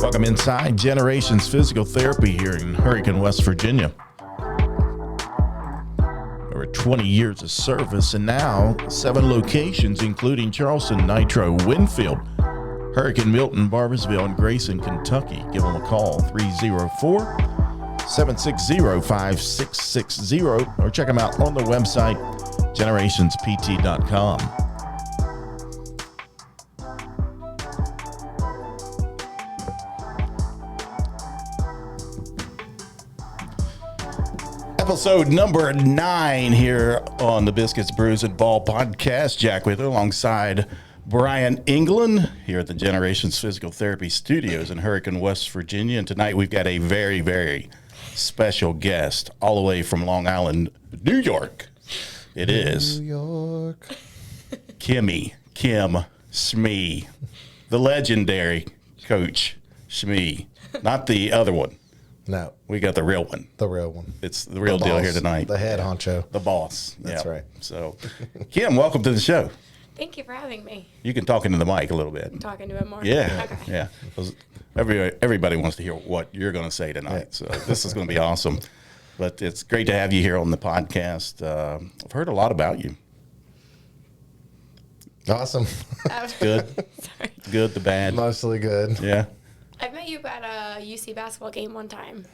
Welcome inside Generations Physical Therapy here in Hurricane, West Virginia. Over 20 years of service and now 7 locations, including Charleston, Nitro, Winfield, Hurricane, Milton, Barboursville, and Grayson, Kentucky. Give them a call, 304-760-5660, or check them out on the website, generationspt.com. Episode number 9 here on the Biscuits Brews Ball Podcast. Jack with her alongside Bryan England here at the Generations Physical Therapy Studios in Hurricane, West Virginia. And tonight we've got a very, very special guest all the way from Long Island, New York. It is New York. Kim Smee, the legendary Coach Smee, not the other one. No, We got the real one. the real one. It's the real deal here tonight. The head honcho. The boss. That's Yeah. right. So, Kim, welcome to the show. Thank you for having me. You can talk into the mic a little bit. Talking to it more. Yeah. Okay. Yeah. Everybody wants to hear what you're going to say tonight. So, this is going to be awesome. But it's great to have you here on the podcast. I've heard a lot about you. Awesome. Good. Sorry. Good, the bad. Mostly good. Yeah. I've met you at a UC basketball game one time.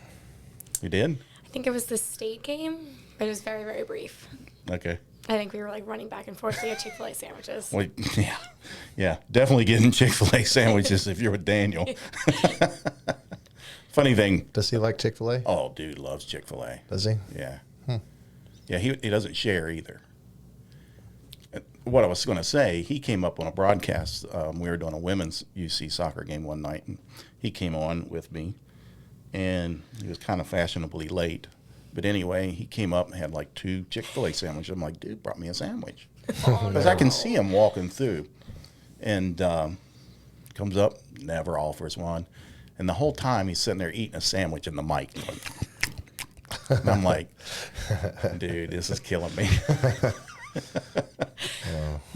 You did? I think it was the state game, but it was very, very brief. Okay. I think we were like running back and forth to get Chick-fil-A sandwiches. Well, yeah. Yeah. Definitely getting Chick-fil-A sandwiches if you're with Daniel. Funny thing. Does he like Chick-fil-A? Oh, dude loves Chick-fil-A. Does he? Yeah. Yeah, he doesn't share either. What I was going to say, he came up on a broadcast. We were doing a women's UC soccer game one night, and he came on with me, and he was kind of fashionably late. But anyway, he came up and had like 2 Chick-fil-A sandwiches. I'm like, dude, brought me a sandwich. Because I can see him walking through, and comes up, never offers one. And the whole time he's sitting there eating a sandwich in the mic. And I'm like, dude, this is killing me.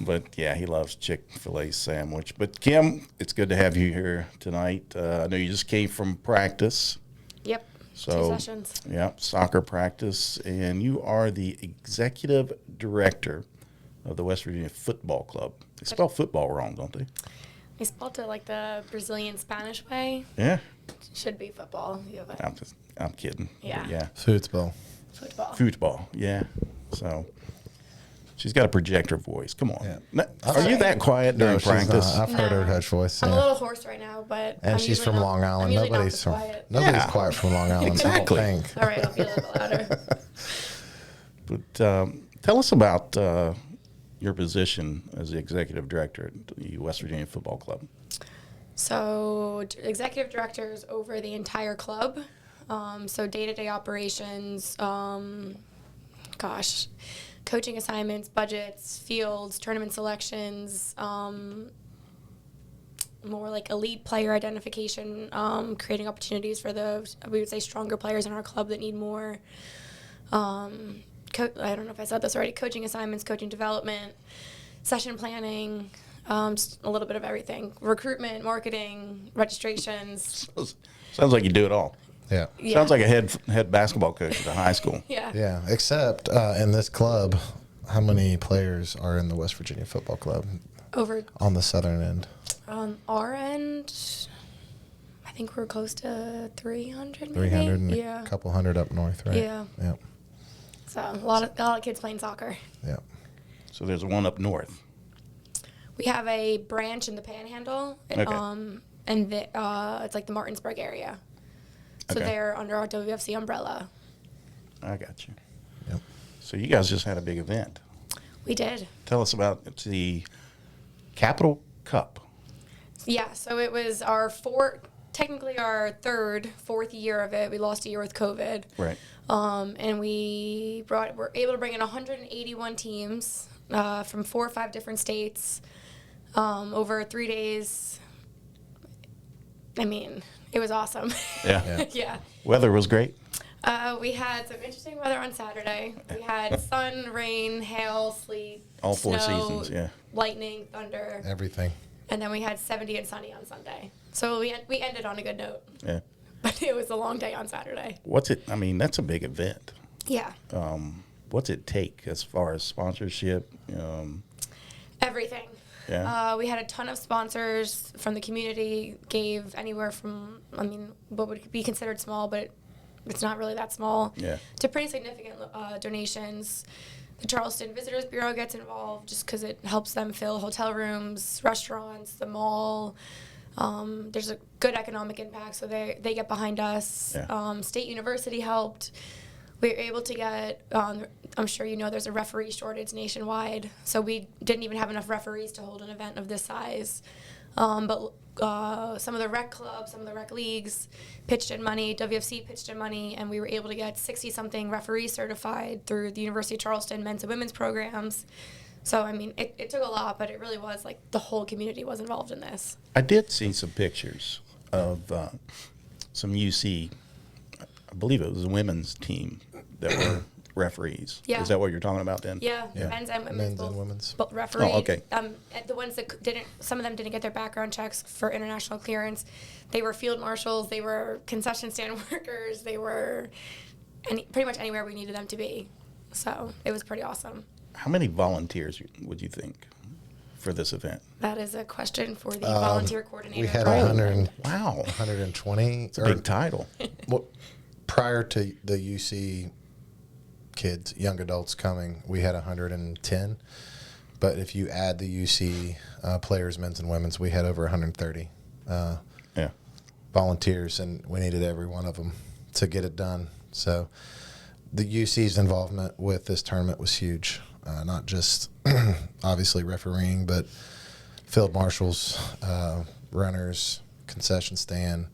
But yeah, he loves Chick-fil-A sandwich. But Kim, it's good to have you here tonight. I know you just came from practice. Yep. So, 2 sessions. Yeah, soccer practice. And you are the executive director of the West Virginia Futbol Club. They spell football wrong, don't they? I spelled it like the Brazilian Spanish way. Yeah. Should be football. Yeah, but I'm kidding. Yeah. But yeah. Football. football. Football, yeah. So she's got a projector voice. Come on. Yeah. Are you that quiet during she's practice? not. I've heard her No. coach voice. I'm Yeah. a little hoarse right now, but And I'm she's usually from not- Long Island. I'm usually not Nobody's this from quiet. nobody's Yeah. quiet from Long Island. Exactly. I don't think. All right, I'll be a little bit louder. But tell us about your position as the executive director at the West Virginia Futbol Club. So, executive directors over the entire club. So, day-to-day operations, coaching assignments, budgets, fields, tournament selections, more like elite player identification, creating opportunities for the, we would say, stronger players in our club that need more. I don't know if I said this already, coaching assignments, coaching development, session planning, just a little bit of everything. Recruitment, marketing, registrations. Sounds like you do it all. Yeah. Yeah. Sounds like a head basketball coach at a high school. Yeah. Yeah. Except in this club, how many players are in the West Virginia Futbol Club Over on the southern end? on our end, I think we're close to 300 maybe. 300 and Yeah. a couple hundred up north, right? Yeah. Yeah. So a lot of kids playing soccer. Yeah. So there's one up north. We have a branch in the Panhandle, Okay. and it's like the Martinsburg area. So Okay. they're under our WFC umbrella. I got you. Yep. So you guys just had a big event. We did. Tell us about the Capital Cup. Yeah, so it was technically our fourth year of it. We lost a year with COVID. Right. And were able to bring in 181 teams from 4 or 5 different states over 3 days. I mean, it was awesome. Yeah. Yeah. Weather was great. We had some interesting weather on Saturday. We had sun, rain, hail, sleet, All 4 snow, seasons, yeah. lightning, thunder. Everything. And then we had 70 and sunny on Sunday. So we ended on a good note. Yeah. But it was a long day on Saturday. What's it? I mean, that's a big event. Yeah. What's it take as far as sponsorship? Everything. Yeah. We had a ton of sponsors from the community, gave anywhere from, what would be considered small, but it's not really that small, to pretty significant donations. The Charleston Visitors Bureau gets involved just because it helps them fill hotel rooms, restaurants, the mall. There's a good economic impact, so they get behind us. Yeah. State University helped. We were able to get, I'm sure you know, there's a referee shortage nationwide, so we didn't even have enough referees to hold an event of this size. But some of the rec clubs, some of the rec leagues pitched in money, WFC pitched in money, and we were able to get 60-something referees certified through the University of Charleston men's and women's programs. So, it took a lot, but it really was like the whole community was involved in this. I did see some pictures of some UC, I believe it was a women's team that were referees. Yeah. Is that what you're talking about then? Yeah, men's and women's. Both refereed. Oh, okay. The ones that didn't, some of them didn't get their background checks for international clearance. They were field marshals. They were concession stand workers. They were pretty much anywhere we needed them to be. So it was pretty awesome. How many volunteers would you think for this event? That is a question for the volunteer coordinator. We had Wow. 120. It's a big title. Well, prior to the UC kids, young adults coming, we had 110. But if you add the UC players, men's and women's, we had over 130 volunteers, and we needed every one of them to get it done. So the UC's involvement with this tournament was huge. Not just obviously refereeing, but field marshals, runners, concession stand,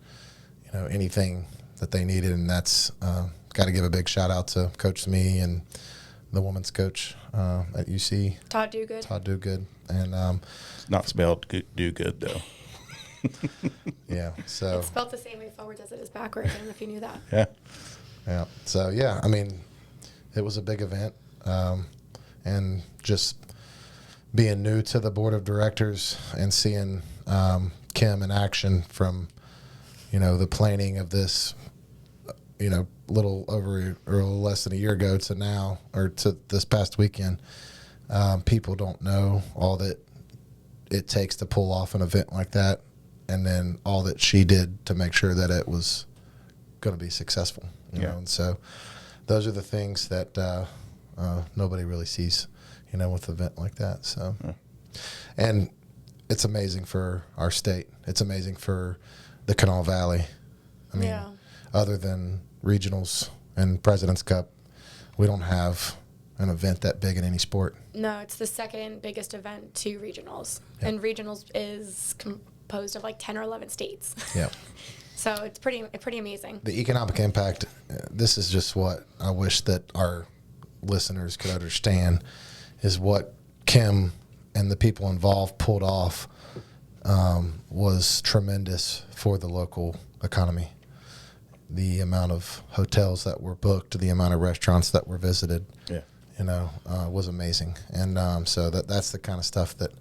anything that they needed. And that's got to give a big shout out to Coach Smee and the women's coach at UC. Todd Dugood. And It's not spelled do good though. yeah, so It's spelled the same way forwards as it is backwards. I don't know if you knew that. Yeah. So, it was a big event. And just being new to the board of directors and seeing Kim in action from, the planning of this, little over or a little less than a year ago to now, or to this past weekend, people don't know all that it takes to pull off an event like that, and then all that she did to make sure that it was going to be successful. You know, and so those are the things that nobody really sees, with an event like that. So, and it's amazing for our state. It's amazing for the Kanawha Valley. Other than regionals and President's Cup, we don't have an event that big in any sport. No, it's the second biggest event to regionals. Yep. And regionals is composed of like 10 or 11 states. Yeah. So it's pretty amazing. The economic impact, this is just what I wish that our listeners could understand, is what Kim and the people involved pulled off was tremendous for the local economy. The amount of hotels that were booked, the amount of restaurants that were visited, was amazing. And so that's the kind of stuff that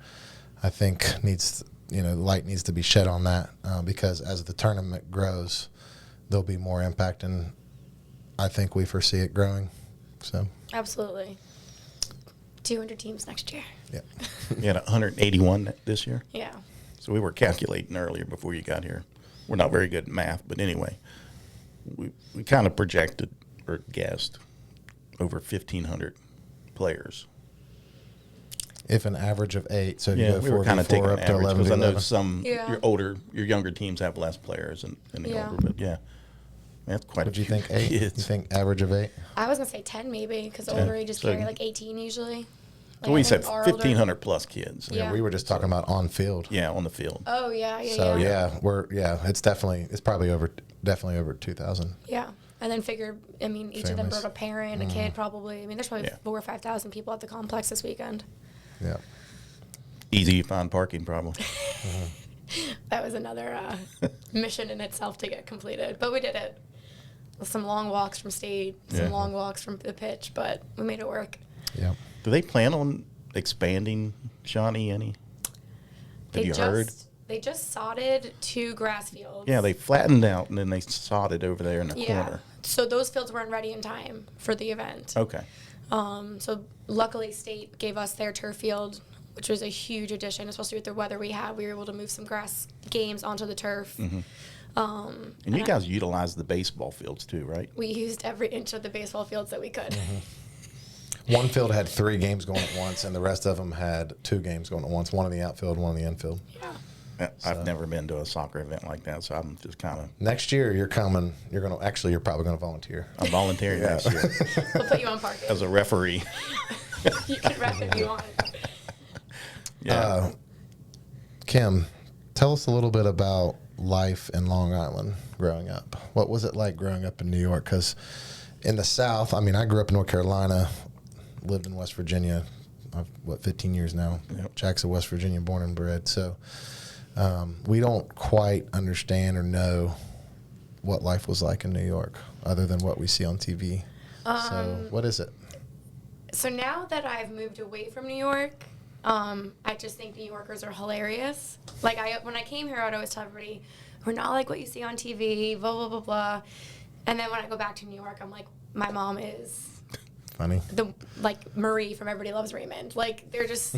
I think needs, light needs to be shed on that, because as the tournament grows, there'll be more impact, and I think we foresee it growing. So Absolutely. 200 teams next year. yeah. We had 181 this year. Yeah. So we were calculating earlier before you got here. We're not very good at math, but anyway, we kind of projected or guessed over 1,500 players. If an average of 8, so you go we were 4 kind of taking up an to average 11 because I know 11. some Yeah. your younger teams have less players than the older. But that's quite. Would a you few think 8? kids. You think average of 8? I was going to say 10 maybe, because the older ages carry like 18 usually. Like, We I said think our older- 1,500 plus kids. Yeah. We were just talking about on field. Yeah, on the field. Oh, yeah. So it's probably definitely over 2,000. Yeah. And then figure, each of them Families. brought a parent, a kid probably. There's probably Yeah. 4,000 or 5,000 people at the complex this weekend. Yeah. Easy to find parking, probably. That was another mission in itself to get completed. But we did it. With some long walks from state, some long walks from the pitch, but we made it work. Yeah. Do they plan on expanding Shawnee any? Have you heard? They just sodded 2 grass fields. Yeah, they flattened out and then they sodded over there in the corner. So those fields weren't ready in time for the event. Okay. So luckily State gave us their turf field, which was a huge addition, especially with the weather we had. We were able to move some grass games onto the turf. Mm-hmm. And you guys utilized the baseball fields too, right? We used every inch of the baseball fields that we could. Mm-hmm. One field had 3 games going at once, and the rest of them had 2 games going at once, one in the outfield, one in the infield. Yeah. I've never been to a soccer event like that, so I'm just kind of. Next year, you're coming. You're probably going to volunteer. I'm volunteering next year We'll put you on parking. as a referee. You can ref if you want. Yeah. Kim, tell us a little bit about life in Long Island growing up. What was it like growing up in New York? Because in the South, I mean, I grew up in North Carolina, lived in West Virginia, 15 years now. Yep. Jack's a West Virginia born and bred. So we don't quite understand or know what life was like in New York other than what we see on TV. So what is it? So now that I've moved away from New York, I just think New Yorkers are hilarious. Like, when I came here, I would always tell everybody, we're not like what you see on TV, blah, blah, blah, blah. And then when I go back to New York, I'm like, my mom is Funny. like Marie from Everybody Loves Raymond. Like, they're just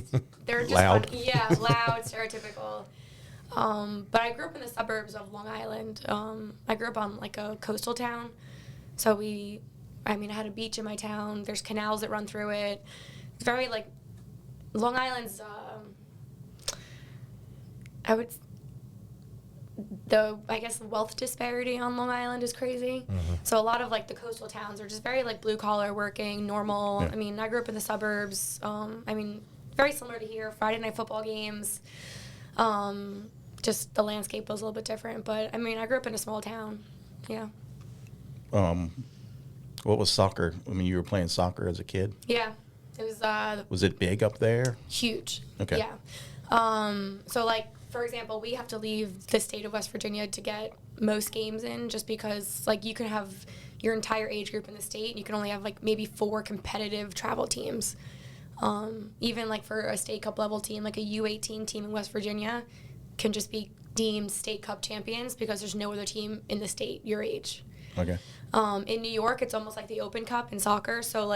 Loud. Fun. Yeah, loud, stereotypical. But I grew up in the suburbs of Long Island. I grew up on like a coastal town. So I had a beach in my town. There's canals that run through it. It's very like, Long Island's, the wealth disparity on Long Island is crazy. Mm-hmm. So a lot of like the coastal towns are just very like blue collar working, normal. Yeah. I mean, I grew up in the suburbs. Very similar to here, Friday night football games. Just the landscape was a little bit different, but I mean, I grew up in a small town. Yeah. What was soccer? I mean, you were playing soccer as a kid. Yeah. It was Was it big up there? huge. Okay. Yeah. So like, for example, we have to leave the state of West Virginia to get most games in, just because like you can have your entire age group in the state and you can only have like maybe 4 competitive travel teams. Even like for a state cup level team, like a U18 team in West Virginia can just be deemed state cup champions because there's no other team in the state your age. Okay. In New York, it's almost like the Open Cup in soccer. So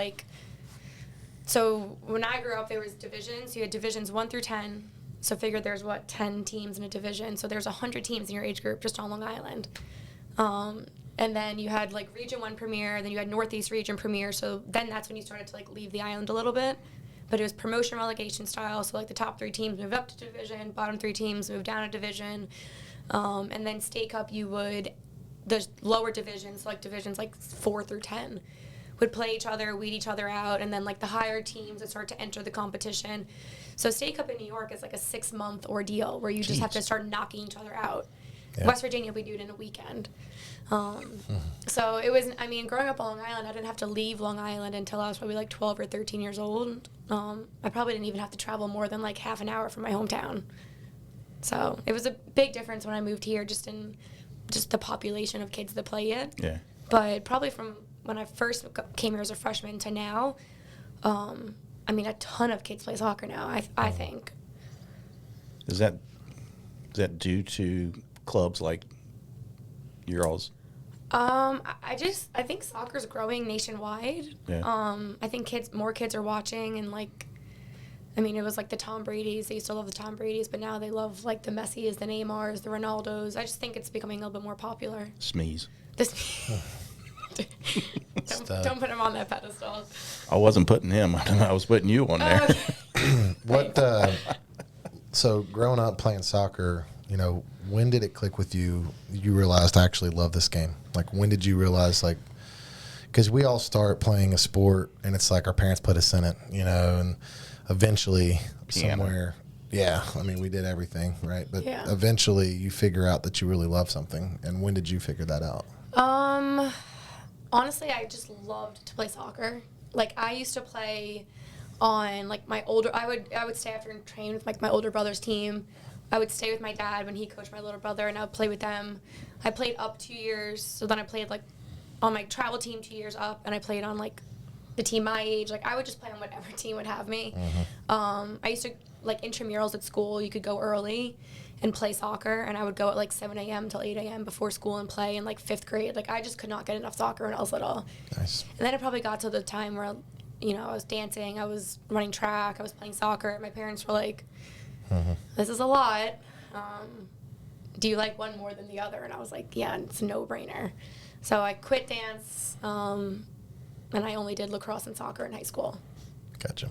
when I grew up, there was divisions. You had divisions 1 through 10. So figure there's 10 teams in a division. So there's 100 teams in your age group just on Long Island. And then you had like Region 1 Premier, then you had Northeast Region Premier. So then that's when you started to like leave the island a little bit. But it was promotion relegation style. So like the top 3 teams moved up to division, bottom 3 teams moved down a division. And then State Cup, the lower divisions, like divisions like 4 through 10, would play each other, weed each other out, and then like the higher teams would start to enter the competition. So State Cup in New York is like a 6-month ordeal where you just have to start knocking each other out. Yeah. West Virginia, we do it in a weekend. So it was, growing up on Long Island, I didn't have to leave Long Island until I was probably like 12 or 13 years old. I probably didn't even have to travel more than like half an hour from my hometown. So it was a big difference when I moved here, just in the population of kids that play it. Yeah. But probably from when I first came here as a freshman to now, a ton of kids play soccer now, I think. Is that due to clubs like your all's? I think soccer's growing nationwide. Yeah. I think more kids are watching, and like, it was like the Tom Brady's. They used to love the Tom Brady's, but now they love like the Messi's, the Neymars, the Ronaldos. I just think it's becoming a little bit more popular. Smees. Don't put him on that pedestal. I wasn't putting him. I was putting you on there. Okay. So growing up playing soccer, when did it click with you? You realized I actually love this game. Like, when did you realize, like, because we all start playing a sport and it's like our parents put us in it, and eventually Piano. somewhere, yeah, we did everything, right? But Yeah. eventually you figure out that you really love something. And when did you figure that out? Honestly, I just loved to play soccer. Like, I used to play on like I would stay after and train with like my older brother's team. I would stay with my dad when he coached my little brother, and I would play with them. I played up 2 years, so then I played like on my travel team 2 years up, and I played on like the team my age. Like, I would just play on whatever team would have me. Mm-hmm. I used to like intramurals at school. You could go early and play soccer, and I would go at like 7 a.m. till 8 a.m. before school and play in like 5th grade. Like I just could not get enough soccer when I was little. Nice. And then it probably got to the time where, you know, I was dancing, I was running track, I was playing soccer. My parents were like, this is a lot. Do you like one more than the other? And I was like, yeah, it's a no-brainer. So I quit dance, and I only did lacrosse and soccer in high school. Gotcha.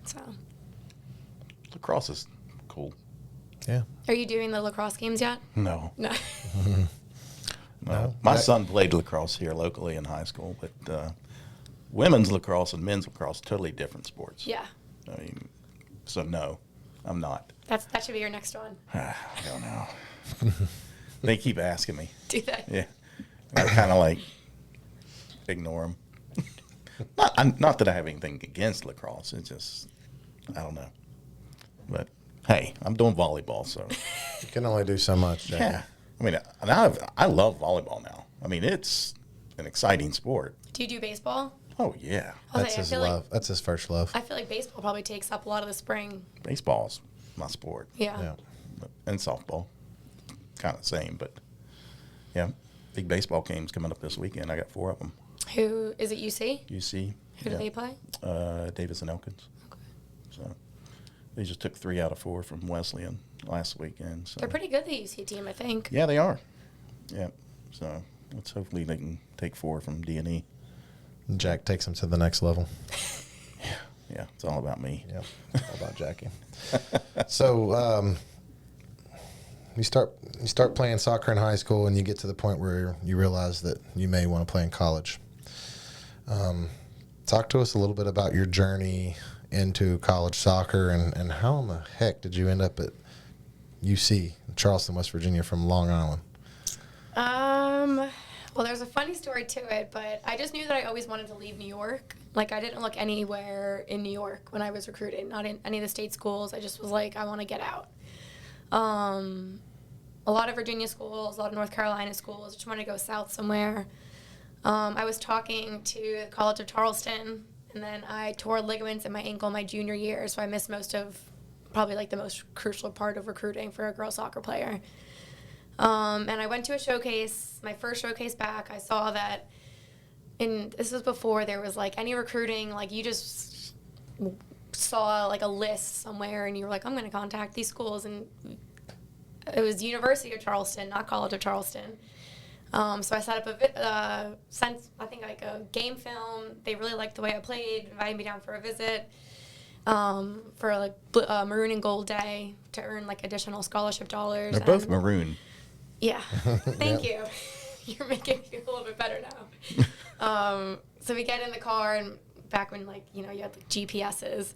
So. Lacrosse is cool. Yeah. Are you doing the lacrosse games yet? No. No. No. My son played lacrosse here locally in high school, but women's lacrosse and men's lacrosse, totally different sports. Yeah. I mean, so no, I'm not. That should be your next one. I don't know. They keep asking me. Do they? Yeah. I kind of like ignore them. Not that I have anything against lacrosse. It's just, I don't know. But, hey, I'm doing volleyball, so. You can only do so much, Jack. Yeah. I mean, I love volleyball now. I mean, it's an exciting sport. Do you do baseball? Oh, yeah. That's his love. That's his first love. I feel like baseball probably takes up a lot of the spring. Baseball's my sport. Yeah. And softball. Kind of the same, but, yeah. Big baseball games coming up this weekend. I got 4 of them. Who is it? UC? UC. Who do they play? Davis and Elkins. Okay. So they just took 3 out of 4 from Wesleyan last weekend. So They're pretty good, the UC team, I think. yeah, they are. Yeah. So let's hopefully they can take 4 from D&E. Jack takes him to the next level. Yeah, it's all about me. Yep, all about Jackie. So you start playing soccer in high school, and you get to the point where you realize that you may want to play in college. Talk to us a little bit about your journey into college soccer, and how in the heck did you end up at UC, Charleston, West Virginia, from Long Island? Well, there's a funny story to it, but I just knew that I always wanted to leave New York. Like, I didn't look anywhere in New York when I was recruited, not in any of the state schools. I just was like, I want to get out. A lot of Virginia schools, a lot of North Carolina schools, just wanted to go south somewhere. I was talking to the College of Charleston, and then I tore ligaments in my ankle my junior year, so I missed most of probably like the most crucial part of recruiting for a girl soccer player. And I went to a showcase, my first showcase back. I saw that, this was before there was like any recruiting, like you just saw like a list somewhere and you were like, I'm going to contact these schools. And it was University of Charleston, not College of Charleston. So I set up sent like a game film. They really liked the way I played, invited me down for a visit for like Maroon and Gold Day to earn like additional scholarship dollars. They're both maroon. Yeah, thank you. You're making me feel a little bit better now. So we get in the car, and back when you had like GPSs,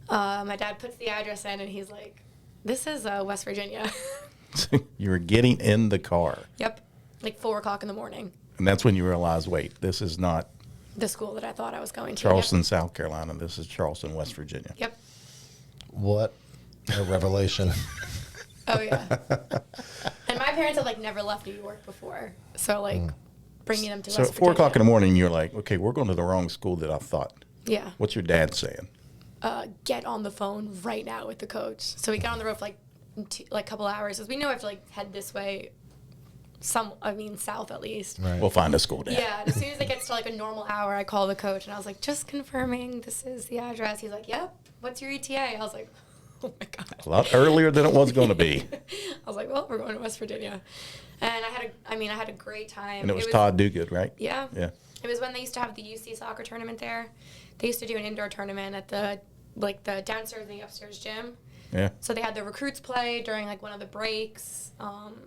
my dad puts the address in, and he's like, "This is West Virginia." You were getting in the car. Yep, like 4:00 in the morning. And that's when you realized, wait, this is not the school that I thought I was going to. Charleston, South Carolina. This is Charleston, West Virginia. Yep. What a revelation. Oh, yeah. And my parents had, like, never left New York before. So, like, bringing them to So West at 4 Virginia. o'clock in the morning, you're like, okay, we're going to the wrong school that I thought. Yeah. What's your dad saying? Get on the phone right now with the coach. So we got on the road for, like, a couple hours. Because we know I have to, like, head this way. South at least. Right. We'll find a school, Dad. Yeah. As soon as it gets to, like, a normal hour, I call the coach. And I was like, just confirming this is the address. He's like, yep. What's your ETA? I was like, oh, my God. A lot earlier than it was going to be. I was like, well, we're going to West Virginia. And I had a great time. And it was Todd Duguid, right? Yeah. Yeah. It was when they used to have the UC soccer tournament there. They used to do an indoor tournament at the downstairs and the upstairs gym. Yeah. So they had the recruits play during, like, one of the breaks.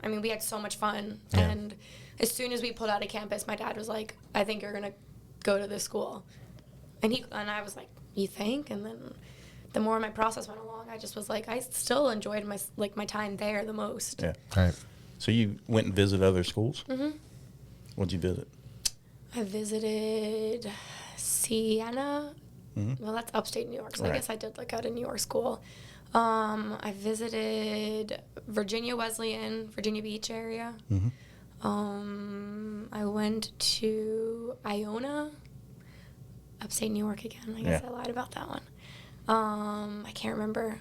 We had so much fun. Yeah. And as soon as we pulled out of campus, my dad was like, I think you're going to go to this school. And I was like, you think? And then the more my process went along, I just was like, I still enjoyed my time there the most. Yeah. Right. So you went and visited other schools? Mm-hmm. What'd you visit? I visited Siena. Mm-hmm. Well, that's upstate New York, so Right. I guess I did look at a New York school. I visited Virginia Wesleyan, Virginia Beach area. Mm-hmm. I went to Iona, upstate New York again. I guess Yeah. I lied about that one. I can't remember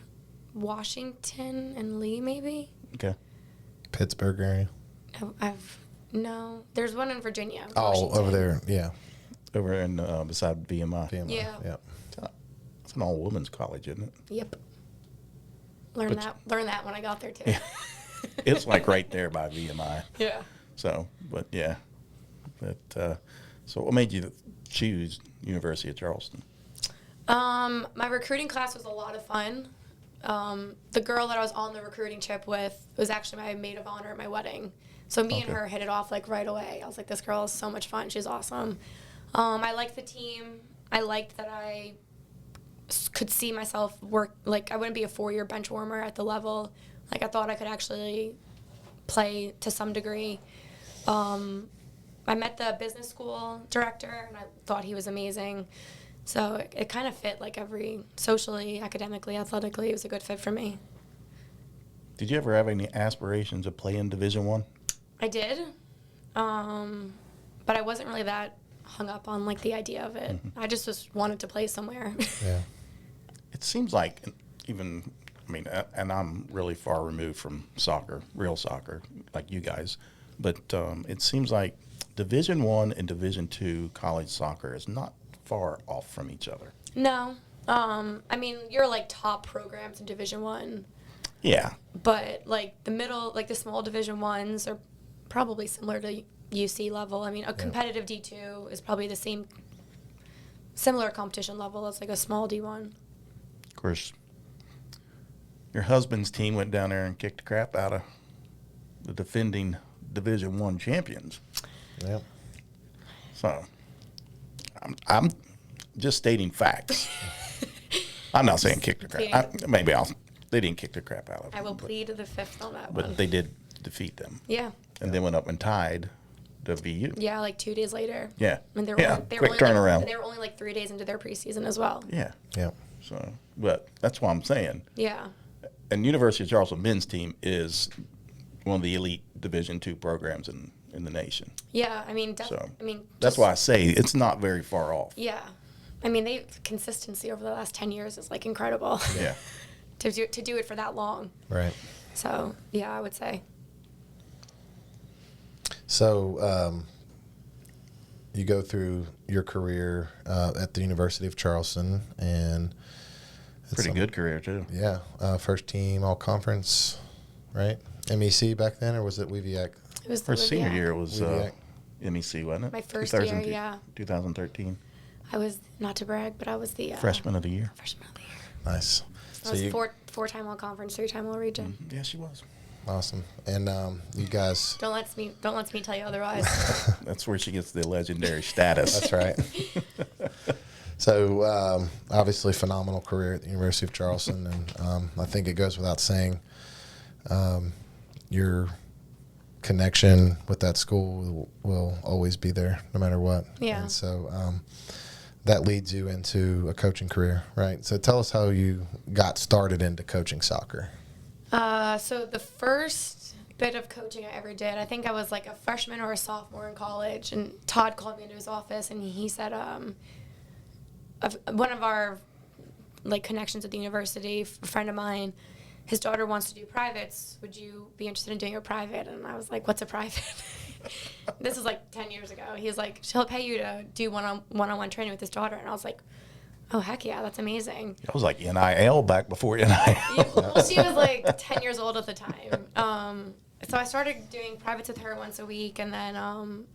Washington and Lee, maybe. Okay. Pittsburgh area. No. There's one in Virginia. Oh, Washington. over there, yeah. Over in beside BMI. BMI, Yeah. Yep. It's an all-women's college, isn't it? Yep. Learned that when I got there too. Yeah. It's like right there by VMI. Yeah. So, but yeah. So what made you choose University of Charleston? My recruiting class was a lot of fun. The girl that I was on the recruiting trip with was actually my maid of honor at my wedding. So me and her hit it off like right away. I was like, this girl is so much fun. She's awesome. I liked the team. I liked that I could see myself work. Like, I wouldn't be a 4-year bench warmer at the level. Like, I thought I could actually play to some degree. I met the business school director, and I thought he was amazing. So it kind of fit, like, socially, academically, athletically, it was a good fit for me. Did you ever have any aspirations of playing Division I? I did, but I wasn't really that hung up on, like, the idea of it. I just wanted to play somewhere. Yeah. It seems like and I'm really far removed from soccer, real soccer, like you guys, but it seems like Division I and Division II college soccer is not far off from each other. No. You're, like, top programs in Division I. Yeah. But, like, the small Division Is are probably similar to UC level. I mean, a competitive D2 is probably the similar competition level as, like, a small D1. Of course, your husband's team went down there and kicked the crap out of the defending Division I champions. Yeah. So, I'm just stating facts. I'm not saying kick the crap. They didn't kick the crap out of them. I will plead the fifth on that one. But they did defeat them. Yeah. And then went up and tied the VU. Yeah, like 2 days later. Yeah. And they Quick were turnaround. they were only like 3 days into their preseason as well. Yeah. Yeah. So, but that's what I'm saying. Yeah. And University of Charleston men's team is one of the elite Division II programs in the nation. Yeah, That's why I say it's not very far off. Yeah. Consistency over the last 10 years is, like, incredible. Yeah. to do it for that long. Right. So, yeah, I would say. So, you go through your career at the University of Charleston, and Pretty good career, too. Yeah, first team all conference, right? MEC back then, or was it WVAC? It was First senior year it was WVAC. MEC, wasn't it? My first year, yeah. 2013. I was, not to brag, but I was the Freshman of the year. freshman of the year. Nice. I was four-time all conference, 3-time all region. Yeah, she was. Awesome. And you guys. Don't let me tell you otherwise. That's where she gets the legendary status. That's right. So obviously phenomenal career at the University of Charleston, and I think it goes without saying your connection with that school will always be there no matter what. Yeah. And so that leads you into a coaching career, right? So tell us how you got started into coaching soccer. So the first bit of coaching I ever did, I think I was like a freshman or a sophomore in college, and Todd called me into his office, and he said, one of our, like, connections at the university, a friend of mine, his daughter wants to do privates. Would you be interested in doing a private? And I was like, what's a private? This is like 10 years ago. He was like, she'll pay you to do one-on-one training with his daughter. And I was like, oh, heck yeah, that's amazing. I was like NIL back before NIL. Yeah, well, she was like 10 years old at the time. So I started doing privates with her once a week, and then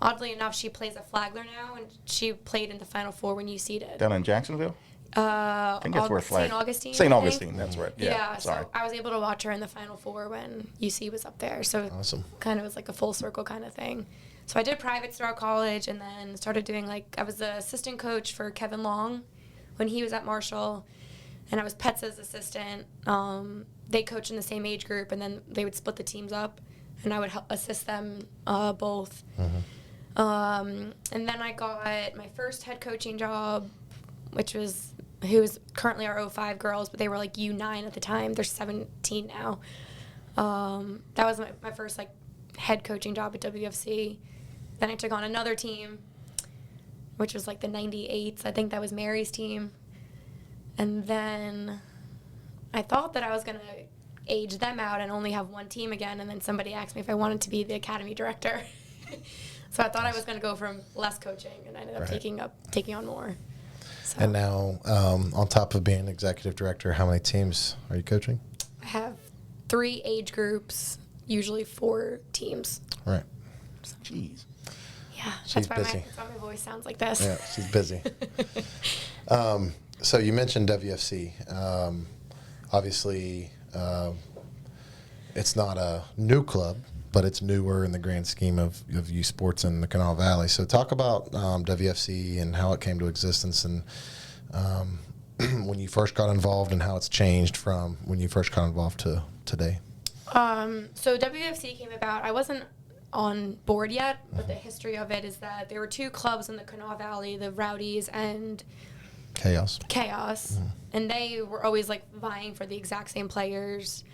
oddly enough, she plays at Flagler now, and she played in the Final Four when UC did. Down in Jacksonville? I think that's where St. Augustine. St. Augustine, that's right. Yeah, sorry. So I was able to watch her in the Final Four when UC was up there. So Awesome. Kind of was like a full circle kind of thing. So I did privates throughout college, and then started doing, like, I was the assistant coach for Kevin Long when he was at Marshall, and I was Petza's assistant. They coached in the same age group, and then they would split the teams up, and I would help assist them both. Mm-hmm. And then I got my first head coaching job, who was currently our 05 girls, but they were like U9 at the time. They're 17 now. That was my first, like, head coaching job at WFC. Then I took on another team, which was like the 98s. I think that was Mary's team. And then I thought that I was going to age them out and only have one team again, and then somebody asked me if I wanted to be the academy director. So I thought I was going to go from less coaching, and I ended up taking on more. So And now, on top of being executive director, how many teams are you coaching? I have 3 age groups, usually 4 teams. Right. Jeez. Yeah, She's that's busy. why my voice sounds like this. Yeah, she's busy. So you mentioned WFC. Obviously, it's not a new club, but it's newer in the grand scheme of youth sports in the Kanawha Valley. So talk about WFC and how it came to existence, and when you first got involved and how it's changed from when you first got involved to today. So WFC came about. I wasn't on board yet, but the history of it is that there were 2 clubs in the Kanawha Valley, the Rowdies and Chaos. And they were always like vying for the exact same players,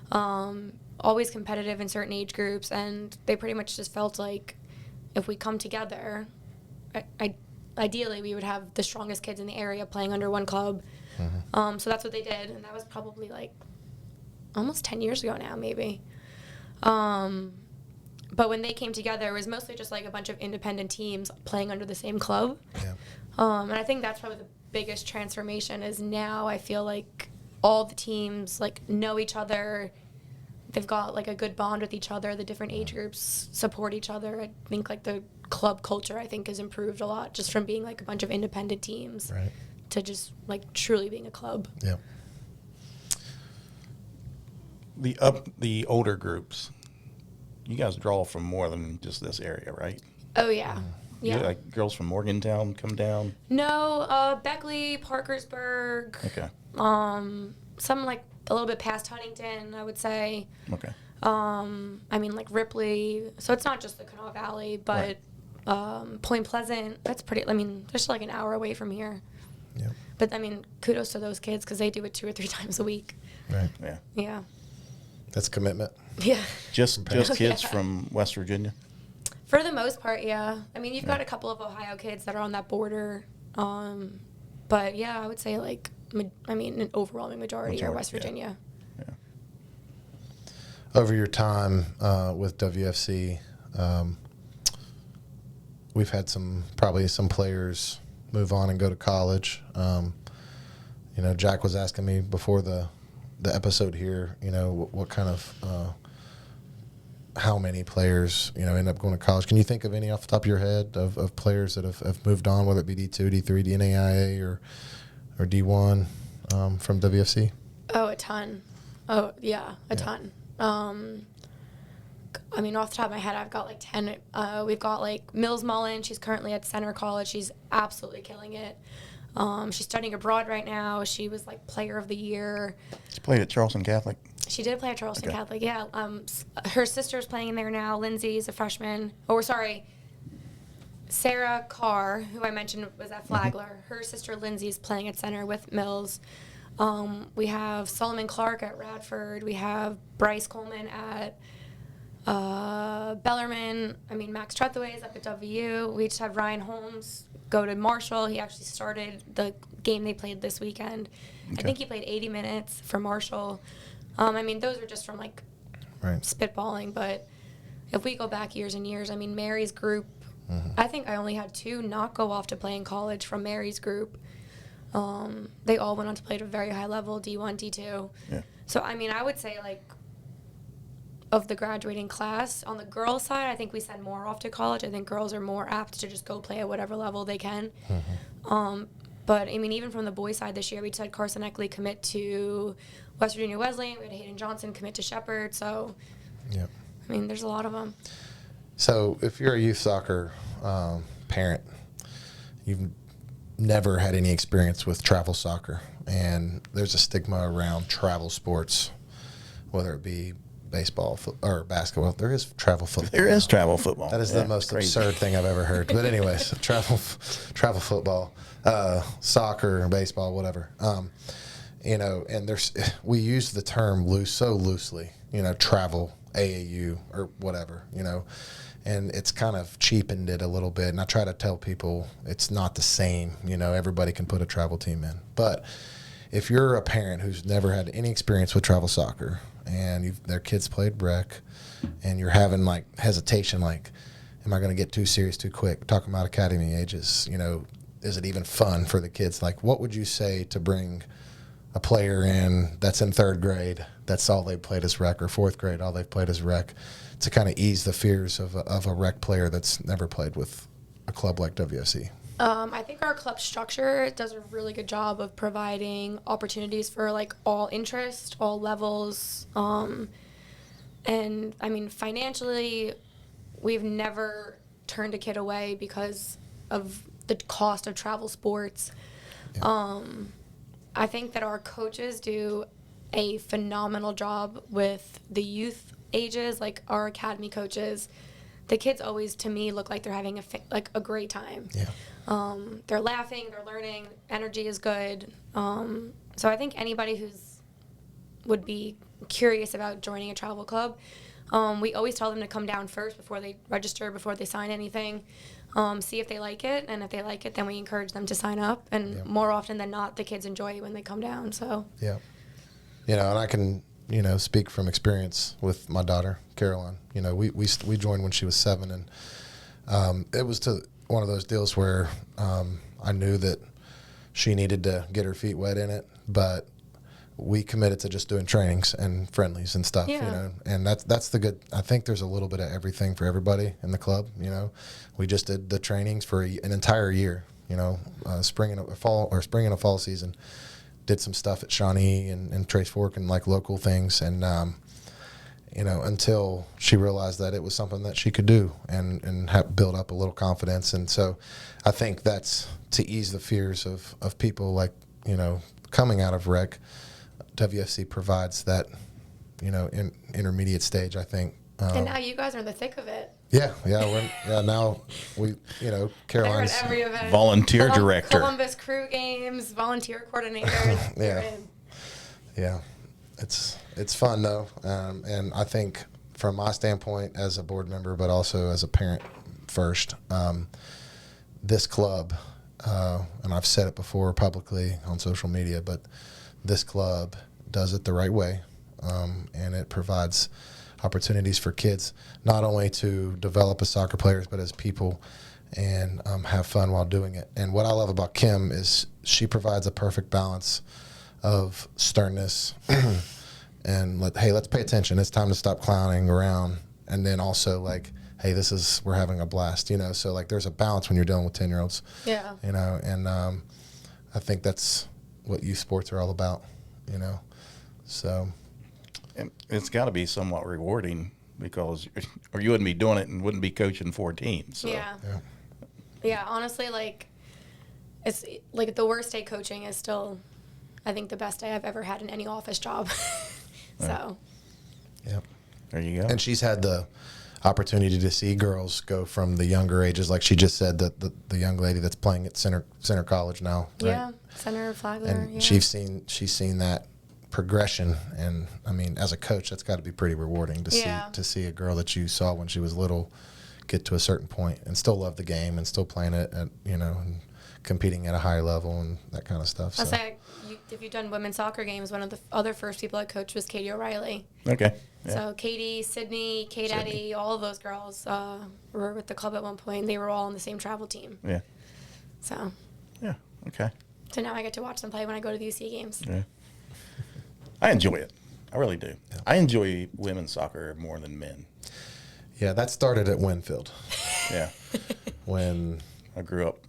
always competitive in certain age groups, and they pretty much just felt like if we come together, ideally we would have the strongest kids in the area playing under one club. So that's what they did, and that was probably like almost 10 years ago now, maybe. But when they came together, it was mostly just like a bunch of independent teams playing under the same club. Yeah. And I think that's probably the biggest transformation is now I feel like all the teams like know each other. They've got like a good bond with each other. The different age groups support each other. I think like the club culture I think has improved a lot just from being like a bunch of independent teams to just like truly being a club. Yeah. The older groups, you guys draw from more than just this area, right? Oh yeah. Yeah. Like girls from Morgantown come down? No, Beckley, Parkersburg. Okay. Some like a little bit past Huntington, I would say. Okay. I mean like Ripley. So it's not just the Kanawha Valley, but Point Pleasant. That's pretty. I mean, they're still like an hour away from here. Yeah. But I mean, kudos to those kids because they do it 2 or 3 times a week. Right. Yeah. Yeah. That's commitment. Yeah. Just kids from West Virginia? For the most part, yeah. I mean, you've got a couple of Ohio kids that are on that border. But yeah, I would say like, an overwhelming majority are West Virginia. Yeah. Over your time with WFC, we've had probably some players move on and go to college. Jack was asking me before the episode here, what kind of how many players, end up going to college. Can you think of any off the top of your head of players that have moved on, whether it be D2, D3, DNAIA, or D1 from WFC? Oh, a ton. Oh, yeah, a ton. I mean, off the top of my head, I've got like 10. We've got like Mills Mullen. She's currently at Center College. She's absolutely killing it. She's studying abroad right now. She was like Player of the Year. She played at Charleston Catholic. She did play at Charleston Catholic, yeah. Her sister's playing in there now. Lindsay's a freshman. Sarah Carr, who I mentioned was at Flagler. Her sister Lindsay's playing at center with Mills. We have Solomon Clark at Radford. We have Bryce Coleman at Bellarmine. I mean, Max Trethaway is up at WU. We just have Ryan Holmes go to Marshall. He actually started the game they played this weekend. Okay. I think he played 80 minutes for Marshall. I mean, those are just from, like, spitballing. But if we go back years and years, I mean, Mary's group, I think I only had 2 not go off to play in college from Mary's group. They all went on to play at a very high level, D1, D2. Yeah. So, I mean, I would say, like, of the graduating class, on the girls' side, I think we send more off to college. I think girls are more apt to just go play at whatever level they can. But, I mean, even from the boys' side this year, we just had Carson Eckley commit to West Virginia Wesleyan. We had Hayden Johnson commit to Shepherd. So, I mean, there's a lot of them. So, if you're a youth soccer parent, you've never had any experience with travel soccer, and there's a stigma around travel sports, whether it be baseball or basketball. There is travel football. There is travel football. That is the most absurd thing I've ever heard. But anyways, travel football, soccer, baseball, whatever. And we use the term so loosely. Travel, AAU, or whatever. And it's kind of cheapened it a little bit. And I try to tell people it's not the same. Everybody can put a travel team in, but if you're a parent who's never had any experience with travel soccer and their kids played rec and you're having like hesitation, like, am I going to get too serious too quick? Talking about academy ages, is it even fun for the kids? Like, what would you say to bring a player in that's in third grade, that's all they've played is rec, or fourth grade, all they've played is rec, to kind of ease the fears of a rec player that's never played with a club like WFC? I think our club structure does a really good job of providing opportunities for like all interest, all levels. And I mean, financially, we've never turned a kid away because of the cost of travel sports. Yeah. I think that our coaches do a phenomenal job with the youth ages, like our academy coaches. The kids always, to me, look like they're having a great time. Yeah. They're laughing, they're learning, energy is good. So I think anybody would be curious about joining a travel club, we always tell them to come down first before they register, before they sign anything, see if they like it, and if they like it, then we encourage them to sign up. And more often than not, the kids enjoy it when they come down. So yeah, and I can speak from experience with my daughter Caroline. We joined when she was 7, and it was one of those deals where I knew that she needed to get her feet wet in it, but we committed to just doing trainings and friendlies and stuff, and that's the good. I think there's a little bit of everything for everybody in the club. We just did the trainings for an entire year, spring and a fall season. Did some stuff at Shawnee and Trace Fork and like local things, and until she realized that it was something that she could do and build up a little confidence. And so I think that's to ease the fears of people like, coming out of rec. WFC provides that, intermediate stage, I think. And now you guys are in the thick of it. Yeah. Now we, Caroline's They're at every event. Volunteer director. Columbus Crew Games, volunteer coordinator. Yeah. It's fun though, and I think from my standpoint as a board member, but also as a parent first, this club, and I've said it before publicly on social media, but this club does it the right way, and it provides opportunities for kids not only to develop as soccer players but as people, and have fun while doing it. And what I love about Kim is she provides a perfect balance of sternness and let's pay attention, it's time to stop clowning around, and then also like, hey, we're having a blast, so like there's a balance when you're dealing with 10-year-olds. And I think that's what youth sports are all about, so. And it's got to be somewhat rewarding, because or you wouldn't be doing it and wouldn't be coaching 4 teams. So. Yeah, honestly, like, it's like the worst day coaching is still, I think, the best day I've ever had in any office job. So. Yeah. There you go. And she's had the opportunity to see girls go from the younger ages, like she just said, that the young lady that's playing at Center College now. Right? Yeah, Center Flagler. And she's seen that progression, and I mean, as a coach, that's got to be pretty rewarding to see a girl that you saw when she was little get to a certain point and still love the game and still playing it at and competing at a high level and that kind of stuff. I'll say, if you've done women's soccer games, one of the other first people I coached was Katie O'Reilly. Okay. Yeah. So Katie, Sydney, Kate Eddy, all of those girls were with the club at one point. They were all on the same travel team. Yeah. So. Yeah. Okay. So now I get to watch them play when I go to the UC games. Yeah. I enjoy it. I really do. Yeah. I enjoy women's soccer more than men. Yeah, that started at Winfield. Yeah. When I grew up.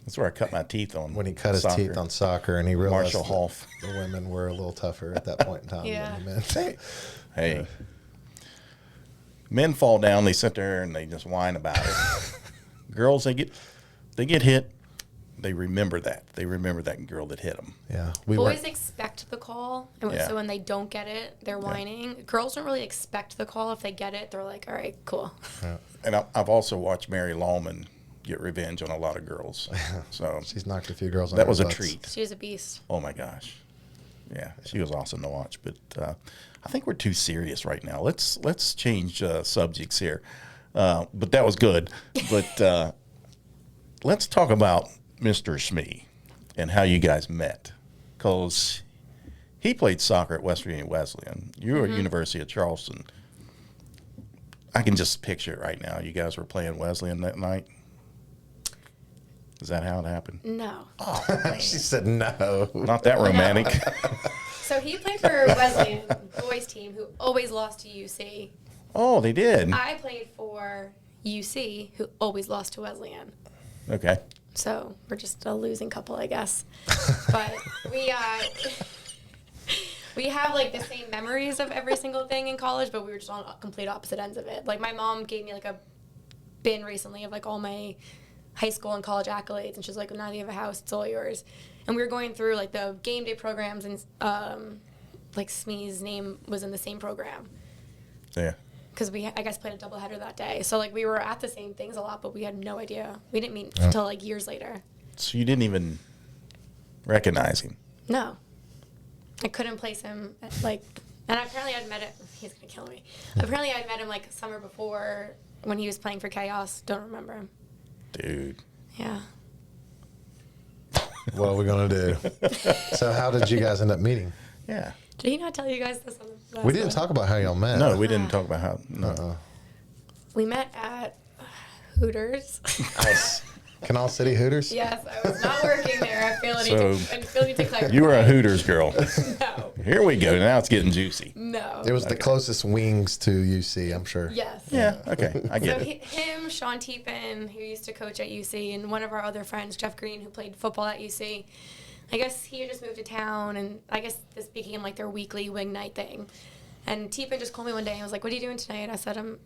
That's where I cut my teeth on. When he cut his teeth on soccer, and he realized Marshall Hoff. The women were a little tougher at that point in time than the men. Hey. Men fall down, they sit there and they just whine about it. Girls, they get hit. They remember that. They remember that girl that hit them. Yeah. Boys expect the call, and so when they don't get it, they're whining. Yeah. Girls don't really expect the call. If they get it, they're like, all right, cool. Yeah. And I've also watched Mary Lawman get revenge on a lot of girls. So she's knocked a few girls on that was butts. A treat. She was a beast. Oh, my gosh. Yeah, she was awesome to watch. But I think we're too serious right now. Let's change subjects here. But that was good. But let's talk about Mr. Smee and how you guys met, because he played soccer at West Virginia Wesleyan. You were at University of Charleston. I can just picture it right now. You guys were playing Wesleyan that night. Is that how it happened? No. She said no. Not that romantic. So he played for Wesleyan boys team, who always lost to UC. Oh, they did. I played for UC, who always lost to Wesleyan. Okay. So we're just a losing couple, I guess. But we have like the same memories of every single thing in college, but we were just on complete opposite ends of it. Like my mom gave me like a bin recently of like all my high school and college accolades, and she's like, well, now that you have a house, it's all yours. And we were going through like the game day programs, and like Smee's name was in the same program. Yeah. Because we, I guess, played a doubleheader that day. So, like, we were at the same things a lot, but we had no idea. We didn't meet until, like, years later. So you didn't even recognize him? No. I couldn't place him, like, and apparently I'd met him. He's going to kill me. Apparently I'd met him, like, summer before when he was playing for Chaos. Don't remember him. Dude. Yeah. What are we going to do? So how did you guys end up meeting? Yeah. Did he not tell you guys this on the last We didn't one? talk about how y'all met. No, we didn't talk about how. No. We met at Hooters. Nice. Canal City Hooters? Yes, I was not working there. I feel need to clarify. You were a Hooters girl. No. Here we go. Now it's getting juicy. No. It was the closest wings to UC, I'm sure. Yes. Yeah. Okay. I get So it. him, Sean Teepin, who used to coach at UC, and one of our other friends, Jeff Green, who played football at UC. I guess he had just moved to town, and I guess this became like their weekly wing night thing. And Teepin just called me one day and was like, "What are you doing tonight?" I said, "I'm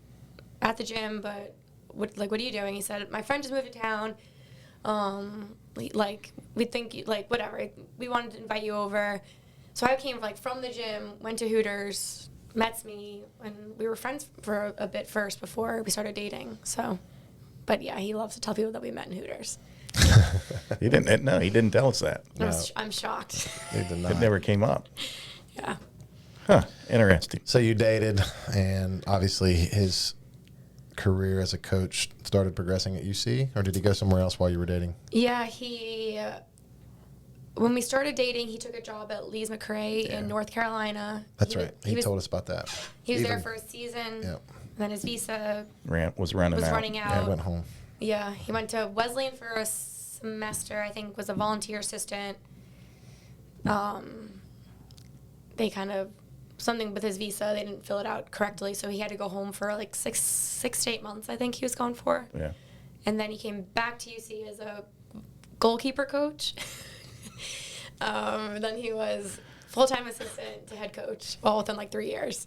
at the gym, but what are you doing?" He said, "My friend just moved to town. We think whatever. We wanted to invite you over." So I came like from the gym, went to Hooters, met Smee, and we were friends for a bit first before we started dating. So, but yeah, he loves to tell people that we met in Hooters. He didn't. No, he didn't tell us that. I'm shocked. They did not. It never came up. Yeah. Huh. Interesting. So you dated, and obviously his career as a coach started progressing at UC, or did he go somewhere else while you were dating? Yeah, he. When we started dating, he took a job at Lee's McRae in North Carolina. That's right. He told us about that. He was there for a season. Yep. Then his visa Was running out. running out. Yeah, I went home. Yeah, he went to Wesleyan for a semester. I think was a volunteer assistant. They kind of something with his visa. They didn't fill it out correctly, so he had to go home for like six to 8 months. I think he was gone for. Yeah. And then he came back to UC as a goalkeeper coach. Then he was full-time assistant to head coach, all within like 3 years.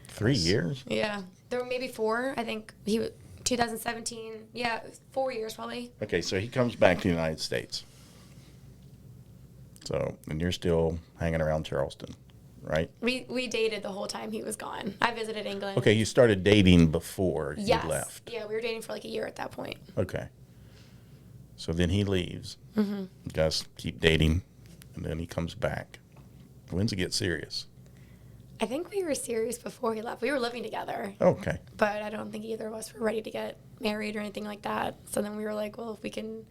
3 years? Yeah, there were maybe 4. I think he 2017. Yeah, 4 years probably. Okay, so he comes back to the United States. So, and you're still hanging around Charleston, right? We dated the whole time he was gone. I visited England. Okay, you started dating before Yes. he left. Yeah, we were dating for like a year at that point. Okay. So then he leaves. Mm-hmm. You guys keep dating, and then he comes back. When's it get serious? I think we were serious before he left. We were living together, Okay. but I don't think either of us were ready to get married or anything like that. So then we were like, well, if we can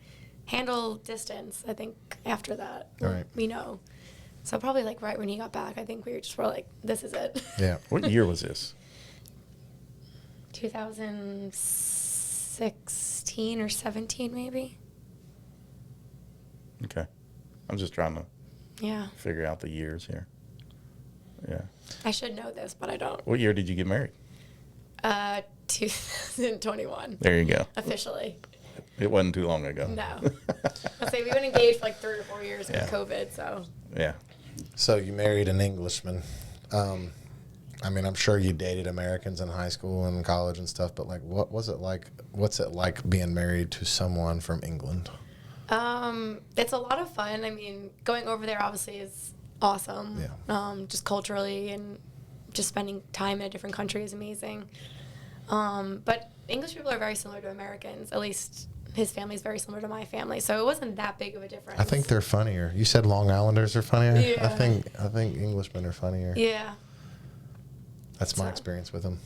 handle distance, I think after that, Right. we know. So probably like right when he got back, I think we were like, this is it. Yeah. What year was this? 2016 or 17 maybe. Okay. I'm just trying to Yeah. figure out the years here. Yeah. I should know this, but I don't. What year did you get married? 2021. There you go. Officially. It wasn't too long ago. No. I'll say we've been engaged for like 3 or 4 years Yeah. with COVID, so. Yeah. So you married an Englishman. I mean, I'm sure you dated Americans in high school and college and stuff, but like, what was it like? What's it like being married to someone from England? It's a lot of fun. I mean, going over there obviously is awesome. Yeah. Just culturally and just spending time in a different country is amazing. But English people are very similar to Americans. At least his family is very similar to my family, so it wasn't that big of a difference. I think they're funnier. You said Long Islanders are funnier. Yeah. I think Englishmen are funnier. Yeah. That's my So- experience with them.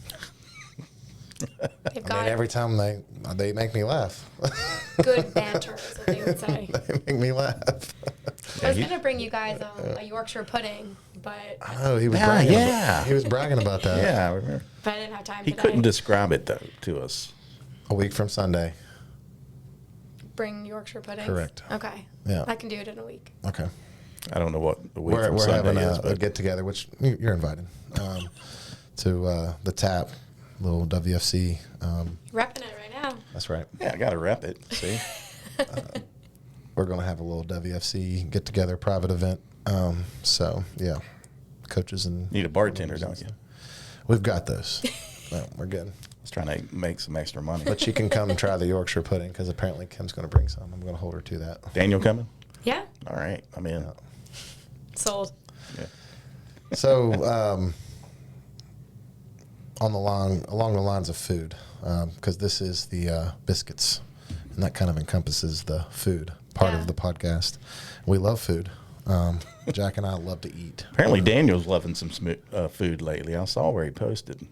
They've I got mean, every time they make me laugh. good banter, is what they would say. They make me laugh. I was gonna bring you guys a Yorkshire pudding, but Oh, he was Ah, bragging. yeah. He was bragging about that. Yeah, I remember. I didn't have time He today. couldn't describe it, though, to us. A week from Sunday. Bring Yorkshire puddings. Correct. Okay. Yeah. I can do it in a week. Okay. I don't know what the week We're from having Sunday is, a but get together, which you're invited to the Tap, little WFC. Repping it right now. That's right. yeah, I got to rep it. See? We're going to have a little WFC get together, private event. So yeah, coaches and Need a bartender, don't you? We've got those. No, we're good. I was trying to make some extra money. But she can come and try the Yorkshire pudding because apparently Kim's going to bring some. I'm going to hold her to that. Daniel coming? Yeah. All right, I'm in. Yeah. Sold. Yeah. So along the lines of food, because this is the biscuits, and that kind of encompasses the food part Yeah. of the podcast. We love food. Jack and I love to eat. Apparently, Daniel's loving some food lately. I saw where he posted.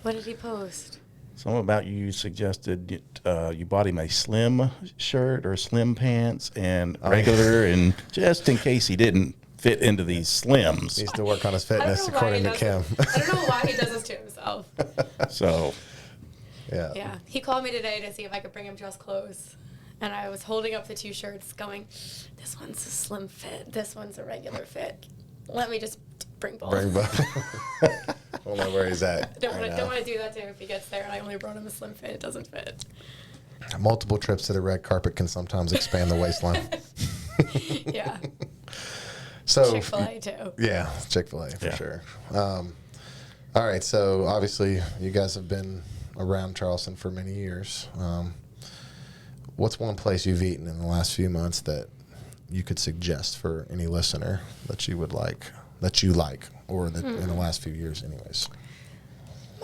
What did he post? Something about you suggested you bought him a slim shirt or slim pants and regular, and just in case he didn't fit into these slims. Needs to work on his I don't fitness, know why according he to does Kim. I don't know why he does this to himself. So, Yeah. Yeah. He called me today to see if I could bring him dress clothes. And I was holding up the two shirts going, this one's a slim fit. This one's a regular fit. Let me just bring both. Bring both. I don't know where he's at. Don't right want now. to do that to him if he gets there and I only brought him a slim fit. It doesn't fit. Multiple trips to the red carpet can sometimes expand the waistline. Yeah. So Chick-fil-A too. yeah, Chick-fil-A for Yeah. sure. All right, so obviously you guys have been around Charleston for many years. What's one place you've eaten in the last few months that you could suggest for any listener that you would like, or that in the last few years, anyways?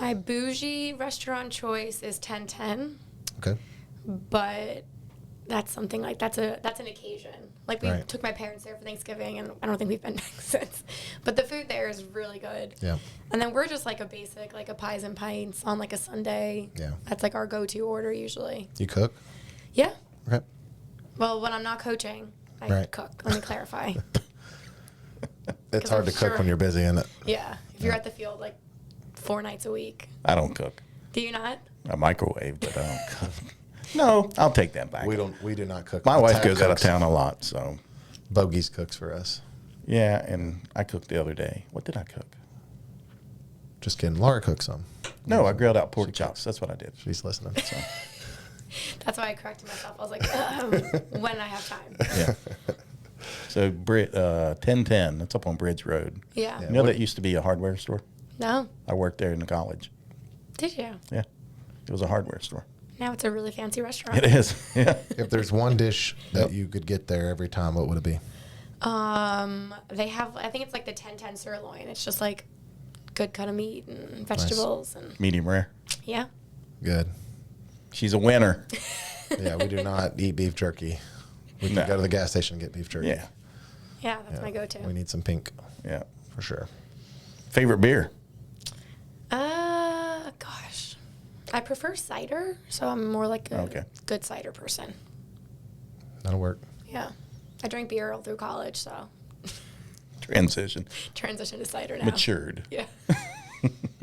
My bougie restaurant choice is 1010, Okay. but that's something like that's an occasion. Like we Right. took my parents there for Thanksgiving, and I don't think we've been back since. But the food there is really good. Yeah. And then we're just like a basic, like a pies and pints on like a Sunday. Yeah. That's like our go-to order usually. You cook? Yeah. Okay. Well, when I'm not coaching, I Right. cook. Let me clarify. It's hard I'm to cook sure- when you're busy, isn't it? Yeah. If you're at the field like 4 nights a week. I don't cook. Do you not? I microwave, but I don't cook. No, I'll take that back. We do not cook. My wife Tab goes out of cooks. town a lot, so Bogies cooks for us. yeah. And I cooked the other day. What did I cook? Just kidding. Laura cooks some. No, I grilled out pork chops. That's what I did. She's listening. So, That's why I corrected myself. I was like, when I have time. yeah. So 1010. That's up on Bridge Road. Yeah. You know that used to be a hardware store. No. I worked there in the college. Did you? Yeah, it was a hardware store. Now it's a really fancy restaurant. It is. Yeah. If there's one dish that you could get there every time, what would it be? They have, I think it's like the 1010 sirloin. It's just like good cut of meat and vegetables and Medium rare. yeah. Good. She's a winner. Yeah, we do not eat beef jerky. We can No. go to the gas station and get beef jerky. Yeah. Yeah, that's Yeah. my go-to. We need some pink Yeah. for sure. Favorite beer? Gosh. I prefer cider, so I'm more like a Okay. good cider person. That'll work. Yeah. I drank beer all through college, so Transition. transition to cider now. Matured. Yeah.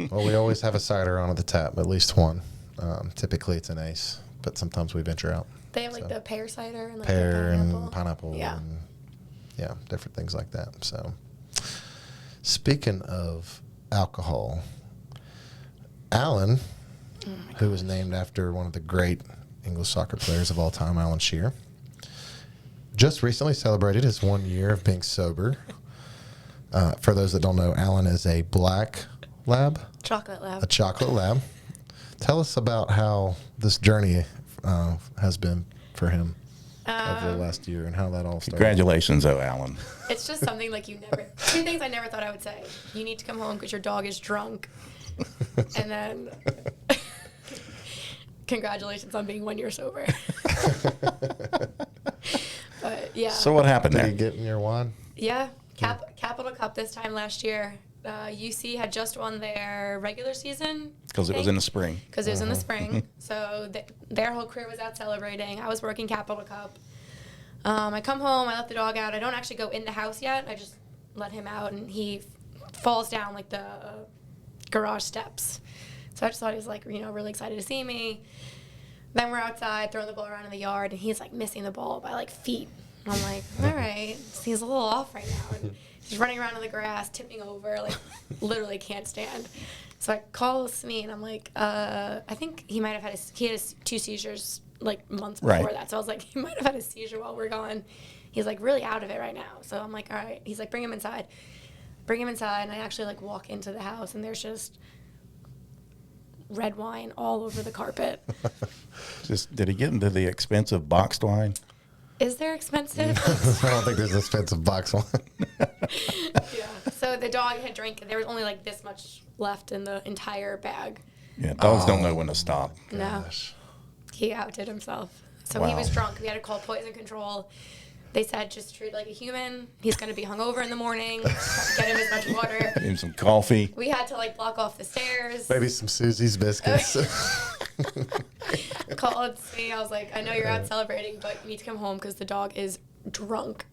Well, we always have a cider on at the tap, at least one. Typically it's an ace, but sometimes we venture out. They have like So. the pear cider and like Pear the and pineapple Yeah. and yeah, different things like that. So speaking of alcohol, Alan, who was named after one of the great English soccer players of all time, Alan Shearer, just recently celebrated his 1 year of being sober. For those that don't know, Alan is a black lab, Chocolate a lab. chocolate lab. Tell us about how this journey has been for him over the last year and how that all started. Congratulations, oh Alan. It's just something like you never. Two things I never thought I would say. You need to come home because your dog is drunk, and then congratulations on being 1 year sober. But yeah, So what happened Did there? he get in your wine? yeah. Capital Cup this time last year. UC had just won their regular season Because it was in the spring. because it was in the spring. So their whole crew was out celebrating. I was working Capital Cup. I come home, I let the dog out. I don't actually go in the house yet. I just let him out, and he falls down like the garage steps. So I just thought he was like, really excited to see me. Then we're outside throwing the ball around in the yard, and he's like missing the ball by like feet. And I'm like, all right, he's a little off right now. And he's running around in the grass, tipping over, like literally can't stand. So I call Smee, and I'm like, I think he might have had he had 2 seizures like months before that. So I was like, he might have had a seizure while we're gone. He's like really out of it right now. So I'm like, all right. He's like, bring him inside. Bring him inside, and I actually like walk into the house, and there's just red wine all over the carpet. Did he get into the expensive boxed wine? Is there expensive? I don't think there's expensive box wine. Yeah. So the dog had drank. There was only like this much left in the entire bag. Yeah, dogs don't know when to stop. Gosh. No. He outdid himself. So Wow. he was drunk. We had to call poison control. They said just treat like a human. He's going to be hungover in the morning. Get him as much water. Give him some coffee. We had to like block off the stairs. Maybe some Susie's biscuits. Called me. I was like, I know you're out celebrating, but you need to come home because the dog is drunk.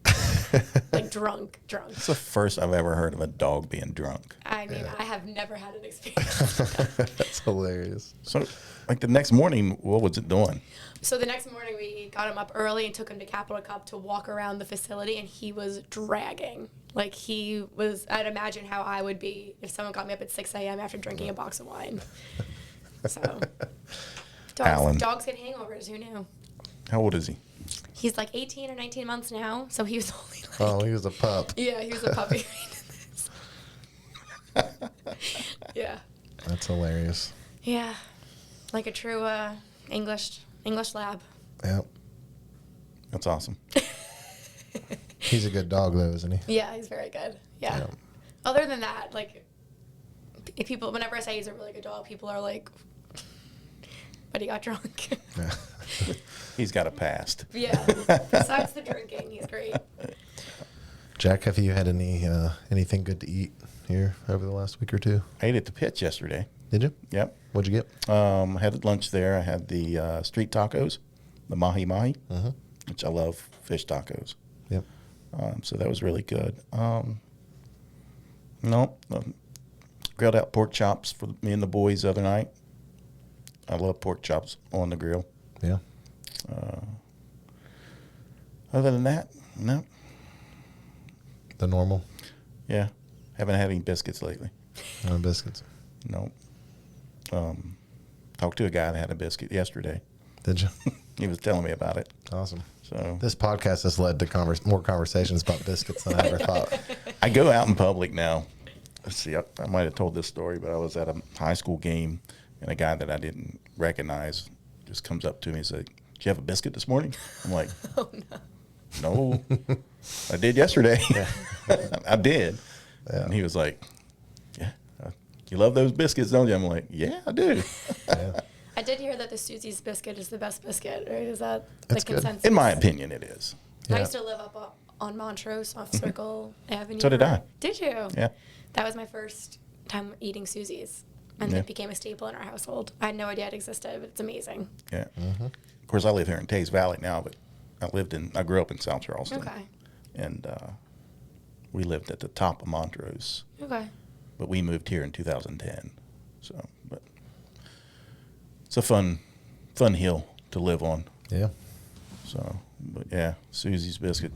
Like drunk. It's the first I've ever heard of a dog being drunk. I mean, I have never had an experience. That's hilarious. So, like the next morning, what was it doing? So the next morning we got him up early and took him to Capitol Cup to walk around the facility, and he was dragging. Like I'd imagine how I would be if someone got me up at 6 a.m. after drinking a box of wine. So Alan. dogs get hangovers, who knew? How old is he? He's like 18 or 19 months now, so he was only like... Oh, he was a pup. Yeah, he was a puppy. Yeah. That's hilarious. Yeah. Like a true English lab. Yep. That's awesome. He's a good dog, though, isn't he? Yeah, he's very good. Yeah. Yep. Other than that, like, people, whenever I say he's a really good dog, people are like, but he got drunk. Yeah. He's got a past. Yeah. Besides the drinking, he's great. Jack, have you had anything good to eat here over the last week or two? I ate at the pitch yesterday. Did you? Yep. What'd you get? I had lunch there. I had the street tacos, the mahi-mahi, which I love fish tacos. Yep. So that was really good. Grilled out pork chops for me and the boys the other night. I love pork chops on the grill. Yeah. Other than that, no. The normal? Yeah. Haven't had any biscuits lately. No biscuits. No. Talked to a guy that had a biscuit yesterday. Did you? He was telling me about it. Awesome. So This podcast has led to more conversations about biscuits than I ever thought. I go out in public now. Let's see, I might have told this story, but I was at a high school game, and a guy that I didn't recognize just comes up to me and said, "Did you have a biscuit this morning?" I'm like, Oh, no. "No, I did yesterday." I did. Yeah. And he was like, "Yeah, you love those biscuits, don't you?" I'm like, "Yeah, I do." Yeah. I did hear that the Susie's biscuit is the best biscuit, right? Is that That's the good. consensus? In my opinion, it is. I Yeah. used to live up on Montrose off Circle Avenue. So did I. Did you? Yeah. That was my first time eating Susie's, and Yeah. it became a staple in our household. I had no idea it existed, but it's amazing. Yeah. Of course, I live here in Tays Valley now, but I grew up in South Charleston. Okay. And we lived at the top of Montrose, Okay. but we moved here in 2010. So, but it's a fun hill to live on. Yeah. So, but yeah, Susie's biscuit,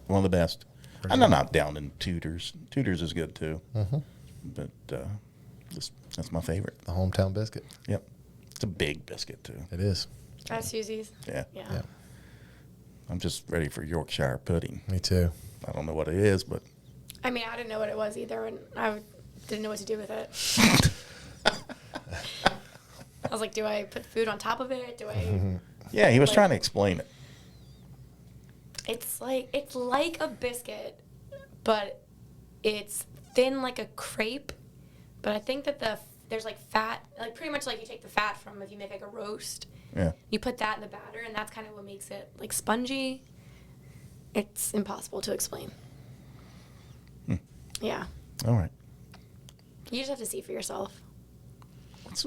one of the best. And I'm not down in Tudor's. Tudor's is good too. But that's my favorite. The hometown biscuit. Yep. It's a big biscuit too. It is. At Susie's. Yeah. Yeah. Yeah. I'm just ready for Yorkshire pudding. Me too. I don't know what it is, but I mean, I didn't know what it was either, and I didn't know what to do with it. I was like, do I put food on top of it? Do I? yeah, he was Like- trying to explain it. It's like a biscuit, but it's thin like a crepe. But I think that there's like fat, like pretty much like you take the fat from if you make like a roast. Yeah. You put that in the batter, and that's kind of what makes it like spongy. It's impossible to explain. Yeah, All right. you just have to see for yourself.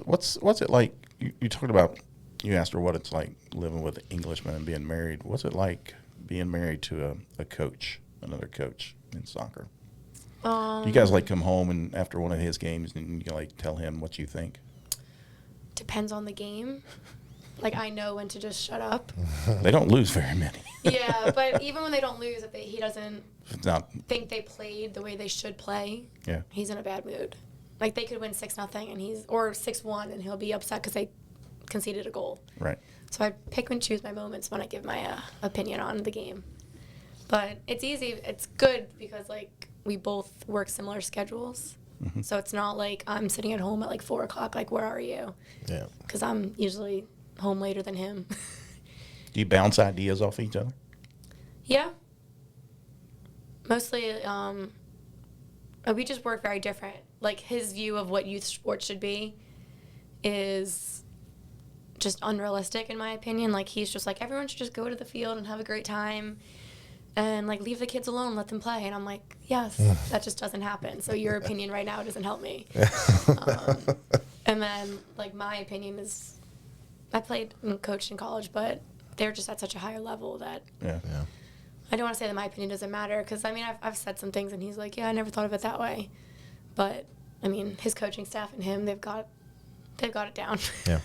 What's it like? You talked about, you asked her what it's like living with an Englishman and being married. What's it like being married to a coach, another coach in soccer? Do Um, you guys like come home and after one of his games and you like tell him what you think? Depends on the game. Like, I know when to just shut up. They don't lose very many. Yeah, but even when they don't lose, if he doesn't It's not. think they played the way they should play, Yeah. he's in a bad mood. Like, they could win 6-0 or 6-1, and he'll be upset because they conceded a goal. Right. So I pick and choose my moments when I give my opinion on the game. But it's easy. It's good because, like, we both work similar schedules. Mm-hmm. So it's not like I'm sitting at home at, like, 4 o'clock, like, where are you? Yeah. Because I'm usually home later than him. Do you bounce ideas off each other? Yeah. Mostly, we just work very different. Like, his view of what youth sports should be is just unrealistic, in my opinion. Like, he's just like, everyone should just go to the field and have a great time and, like, leave the kids alone, let them play. And I'm like, yes, that just doesn't happen. So your opinion right now doesn't help me. And then, like, my opinion is, I played and coached in college, but they're just at such a higher level that Yeah. Yeah. I don't want to say that my opinion doesn't matter because, I mean, I've said some things and he's like, yeah, I never thought of it that way. But, I mean, his coaching staff and him, they've got it down. Yeah.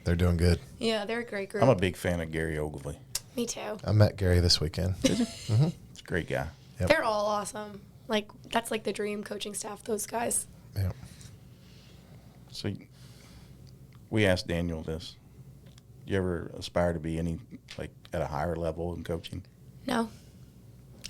They're doing good. Yeah, they're a great group. I'm a big fan of Gary Ogilvy. Me too. I met Gary this weekend. He's a great guy. Yep. They're all awesome. Like, that's like the dream coaching staff, those guys. Yeah. So we asked Daniel this. You ever aspire to be like at a higher level in coaching? No.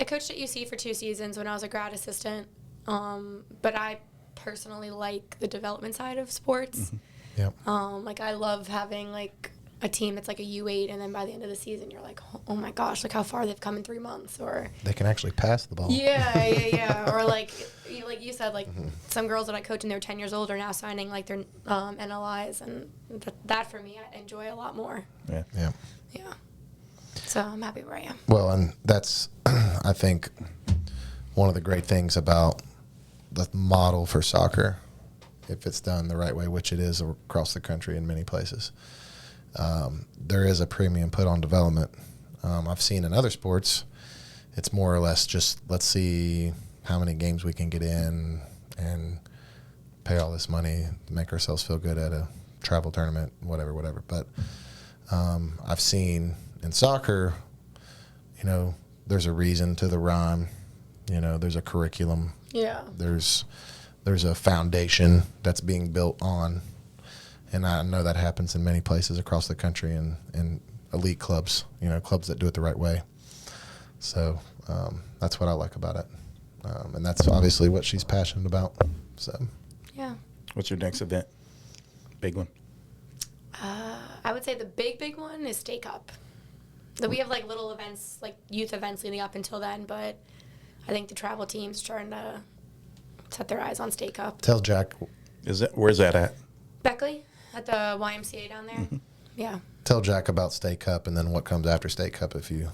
I coached at UC for 2 seasons when I was a grad assistant. But I personally like the development side of sports. Yep. Like, I love having, like, a team that's like a U8, and then by the end of the season, you're like, oh my gosh, look how far they've come in 3 months. Or They can actually pass the ball. yeah. Or like you said, like some girls that I coach and they're 10 years old are now signing like their NLIs, and that for me I enjoy a lot more. Yeah. Yeah. Yeah. So I'm happy where I am. Well, and that's, I think, one of the great things about the model for soccer, if it's done the right way, which it is across the country in many places. There is a premium put on development. I've seen in other sports, it's more or less just let's see how many games we can get in and pay all this money to make ourselves feel good at a travel tournament, whatever. But I've seen in soccer, there's a reason to the rhyme. There's a curriculum. Yeah. There's a foundation that's being built on. And I know that happens in many places across the country and elite clubs, clubs that do it the right way. So that's what I like about it. And that's obviously what she's passionate about. So Yeah. What's your next event? Big one? I would say the big one is State Cup. So we have like little events, like youth events leading up until then, but I think the travel team's trying to set their eyes on State Cup. tell Jack Where's that at? Beckley at the YMCA down there. Yeah. Tell Jack about State Cup and then what comes after State Cup if you.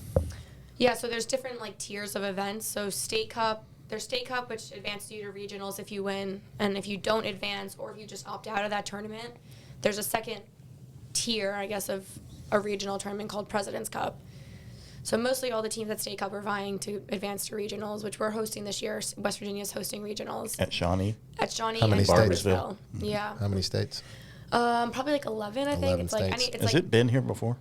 Yeah, so there's different like tiers of events. So State Cup, there's State Cup, which advances you to regionals if you win, and if you don't advance or if you just opt out of that tournament, there's a second tier, I guess, of a regional tournament called President's Cup. So mostly all the teams at State Cup are vying to advance to regionals, which we're hosting this year. West Virginia is hosting regionals At Shawnee? at Shawnee How many and states? Barboursville. Yeah, How many states? probably like 11, I think. 11 It's like states. it's Has like it been here before?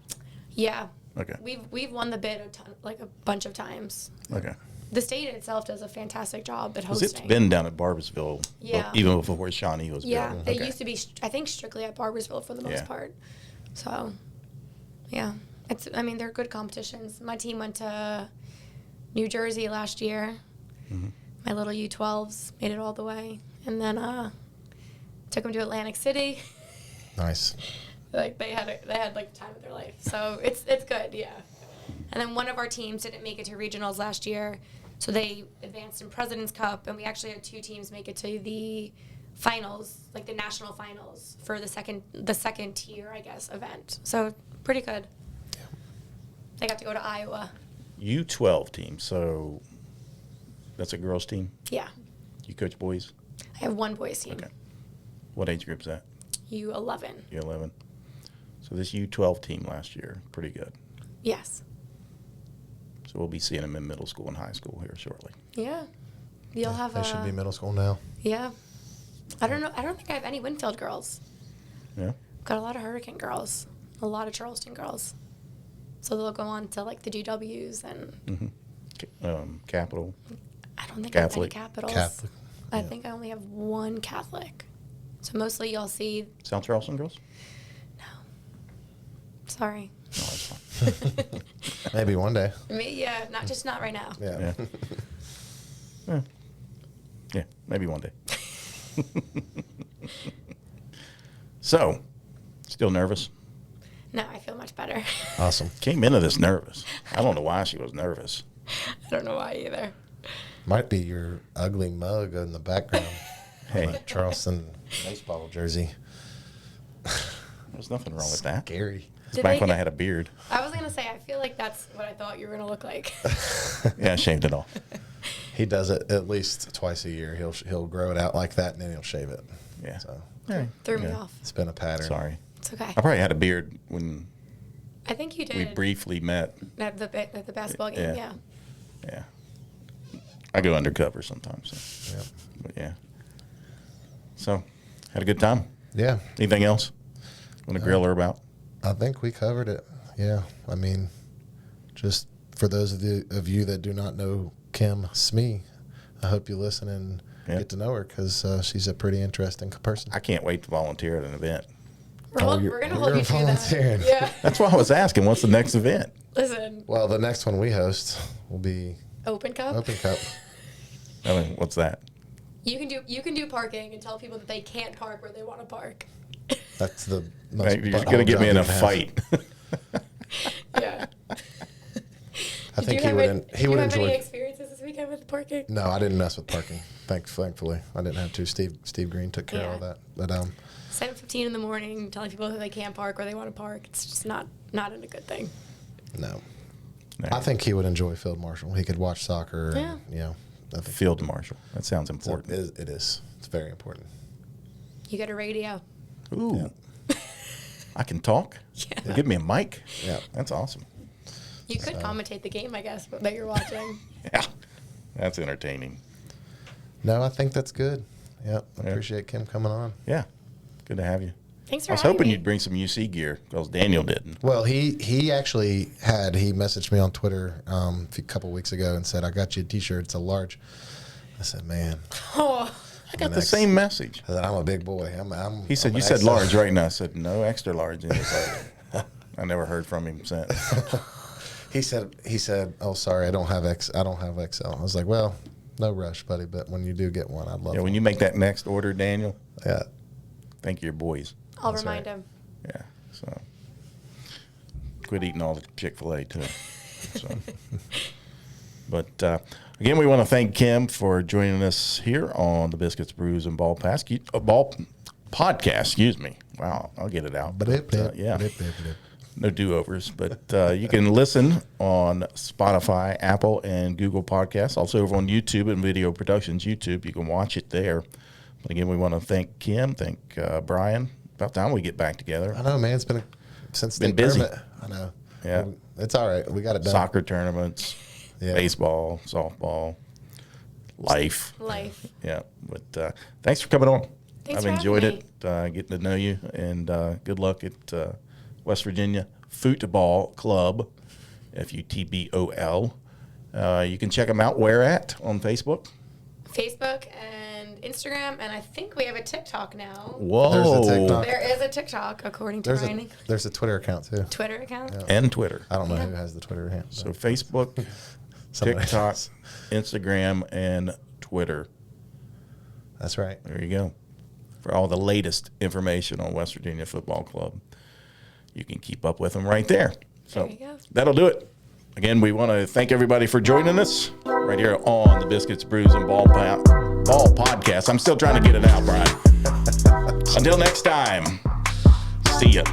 yeah. Okay. We've won the bid like a bunch of times. Okay. The state itself does a fantastic job at 'Cause hosting. it's been down at Barboursville, Yeah. even before Shawnee was Yeah, built. it Okay. used to be, I think, strictly at Barboursville for the most Yeah. part. So, yeah. They're good competitions. My team went to New Jersey last year. Mm-hmm. My little U12s made it all the way. And then took them to Atlantic City. Nice. Like, they had like the time of their life. So, it's good, yeah. And then one of our teams didn't make it to regionals last year. So they advanced in President's Cup, and we actually had 2 teams make it to the finals, like the national finals for the second tier, I guess, event. So pretty good. Yeah. They got to go to Iowa. U12 team, so that's a girls' team? Yeah. You coach boys? I have 1 boys team. Okay. What age group's that? U11. U11. So this U12 team last year, pretty good. Yes. So we'll be seeing them in middle school and high school here shortly. Yeah. You'll have They should be middle school now. Yeah. I don't know. I don't think I have any Winfield girls. Yeah. Got a lot of Hurricane girls. A lot of Charleston girls. So they'll go on to, like, the GWs and... Capital. I don't think Catholic. I have any capitals. Catholic. I think I only have one Catholic. So mostly you'll see... South Charleston girls? No. Sorry. No, that's fine. Maybe one day. Yeah, not right now. Yeah. Yeah, maybe one day. So, still nervous? No, I feel much better. Awesome. Came into this nervous. I don't know why she was nervous. I don't know why either. Might be your ugly mug in the background. Hey. On a Charleston baseball jersey. There's nothing wrong with that. Scary. It's back when I had a beard. I was going to say, I feel like that's what I thought you were going to look like. Yeah, I shaved it off. He does it at least twice a year. He'll grow it out like that, and then he'll shave it. Yeah. So Threw me Yeah. off. it's been a pattern. Sorry. It's okay. I probably had a beard when I think you did. we briefly met. At the basketball game, yeah. Yeah. I go undercover sometimes. So. Yep. But yeah. So, had a good time. Yeah. Anything else? Want to grill her about? I think we covered it. Yeah. I mean, just for those of you that do not know Kim Smee, I hope you listen and get to know her because she's a pretty interesting person. I can't wait to volunteer at an event. We're going to hold you to that. volunteering. Yeah. That's why I was asking, what's the next event? Listen, Well, the next one we host will be Open Cup. Open Cup. I mean, what's that? You can do parking and tell people that they can't park where they want to park. That's the most You're butthole going to get me job in a you can have. fight. Yeah. I think Did he would you have enjoy. any experiences this weekend with parking? No, I didn't mess with parking. Thankfully, I didn't have to. Steve Green took care of all that. But 7:15 in the morning, telling people that they can't park where they want to park. It's just not a good thing. no, No. I think he would enjoy field marshal. He could watch soccer. Yeah. And, you know, I think Field marshal. That sounds important. it is. It's very important. You get a radio. Ooh. I can talk? Yeah. Give me a mic? Yeah. That's awesome. You could commentate the game, I guess, that you're watching. Yeah. That's entertaining. No, I think that's good. Yeah, I Yeah. appreciate Kim coming on. Yeah. Good to have you. Thanks for I was having hoping me. you'd bring some UC gear because Daniel didn't. Well, he actually he messaged me on Twitter a couple weeks ago and said, "I got you a T-shirt. It's a large." I said, "Man, Oh, I got the same message. I said, I'm a big boy. He said, I'm "You an said XL." large, right?" And I said, "No, extra large." And he was like, I never heard from him since. He said, "Oh, sorry, I don't have XL." I was like, "Well, no rush, buddy. But when you do get one, I'd love Yeah, it." when you make that next order, Daniel, Yeah, thank your boys. I'll That's remind right. him. Yeah, so quit eating all the Chick-fil-A too. So. But again, we want to thank Kim for joining us here on the Biscuits, Brews, and Ball Podcast. Excuse me. Wow, I'll get it out. But, yeah, no do-overs. But you can listen on Spotify, Apple, and Google Podcasts. Also over on YouTube and Video Productions YouTube. You can watch it there. But again, we want to thank Kim, thank Bryan. About time we get back together. I know, man. It's been since Been the busy. permit. I know. Yeah. It's all right. We got it done. Soccer tournaments, Yeah. baseball, softball, life. Yeah, but thanks for coming on. Thanks I've for enjoyed having it, getting to know you, and good luck at West Virginia Futbol Club, FUTBOL. You can check them out. Where at? On Facebook? Facebook and Instagram, and I think we have a TikTok now. Whoa. There's a TikTok. There is a TikTok, according to Bryan. There's a Twitter account too. Twitter account. And Twitter. I don't know who has the Twitter account. So Facebook, Somebody TikTok, does. Instagram, and Twitter. That's right. There you go. For all the latest information on West Virginia Futbol Club, you can keep up with them right there. So There you go. that'll do it. Again, we want to thank everybody for joining us right here on the Biscuits, Brews, and Ball Podcast. I'm still trying to get it out, Bryan. Until next time, see ya.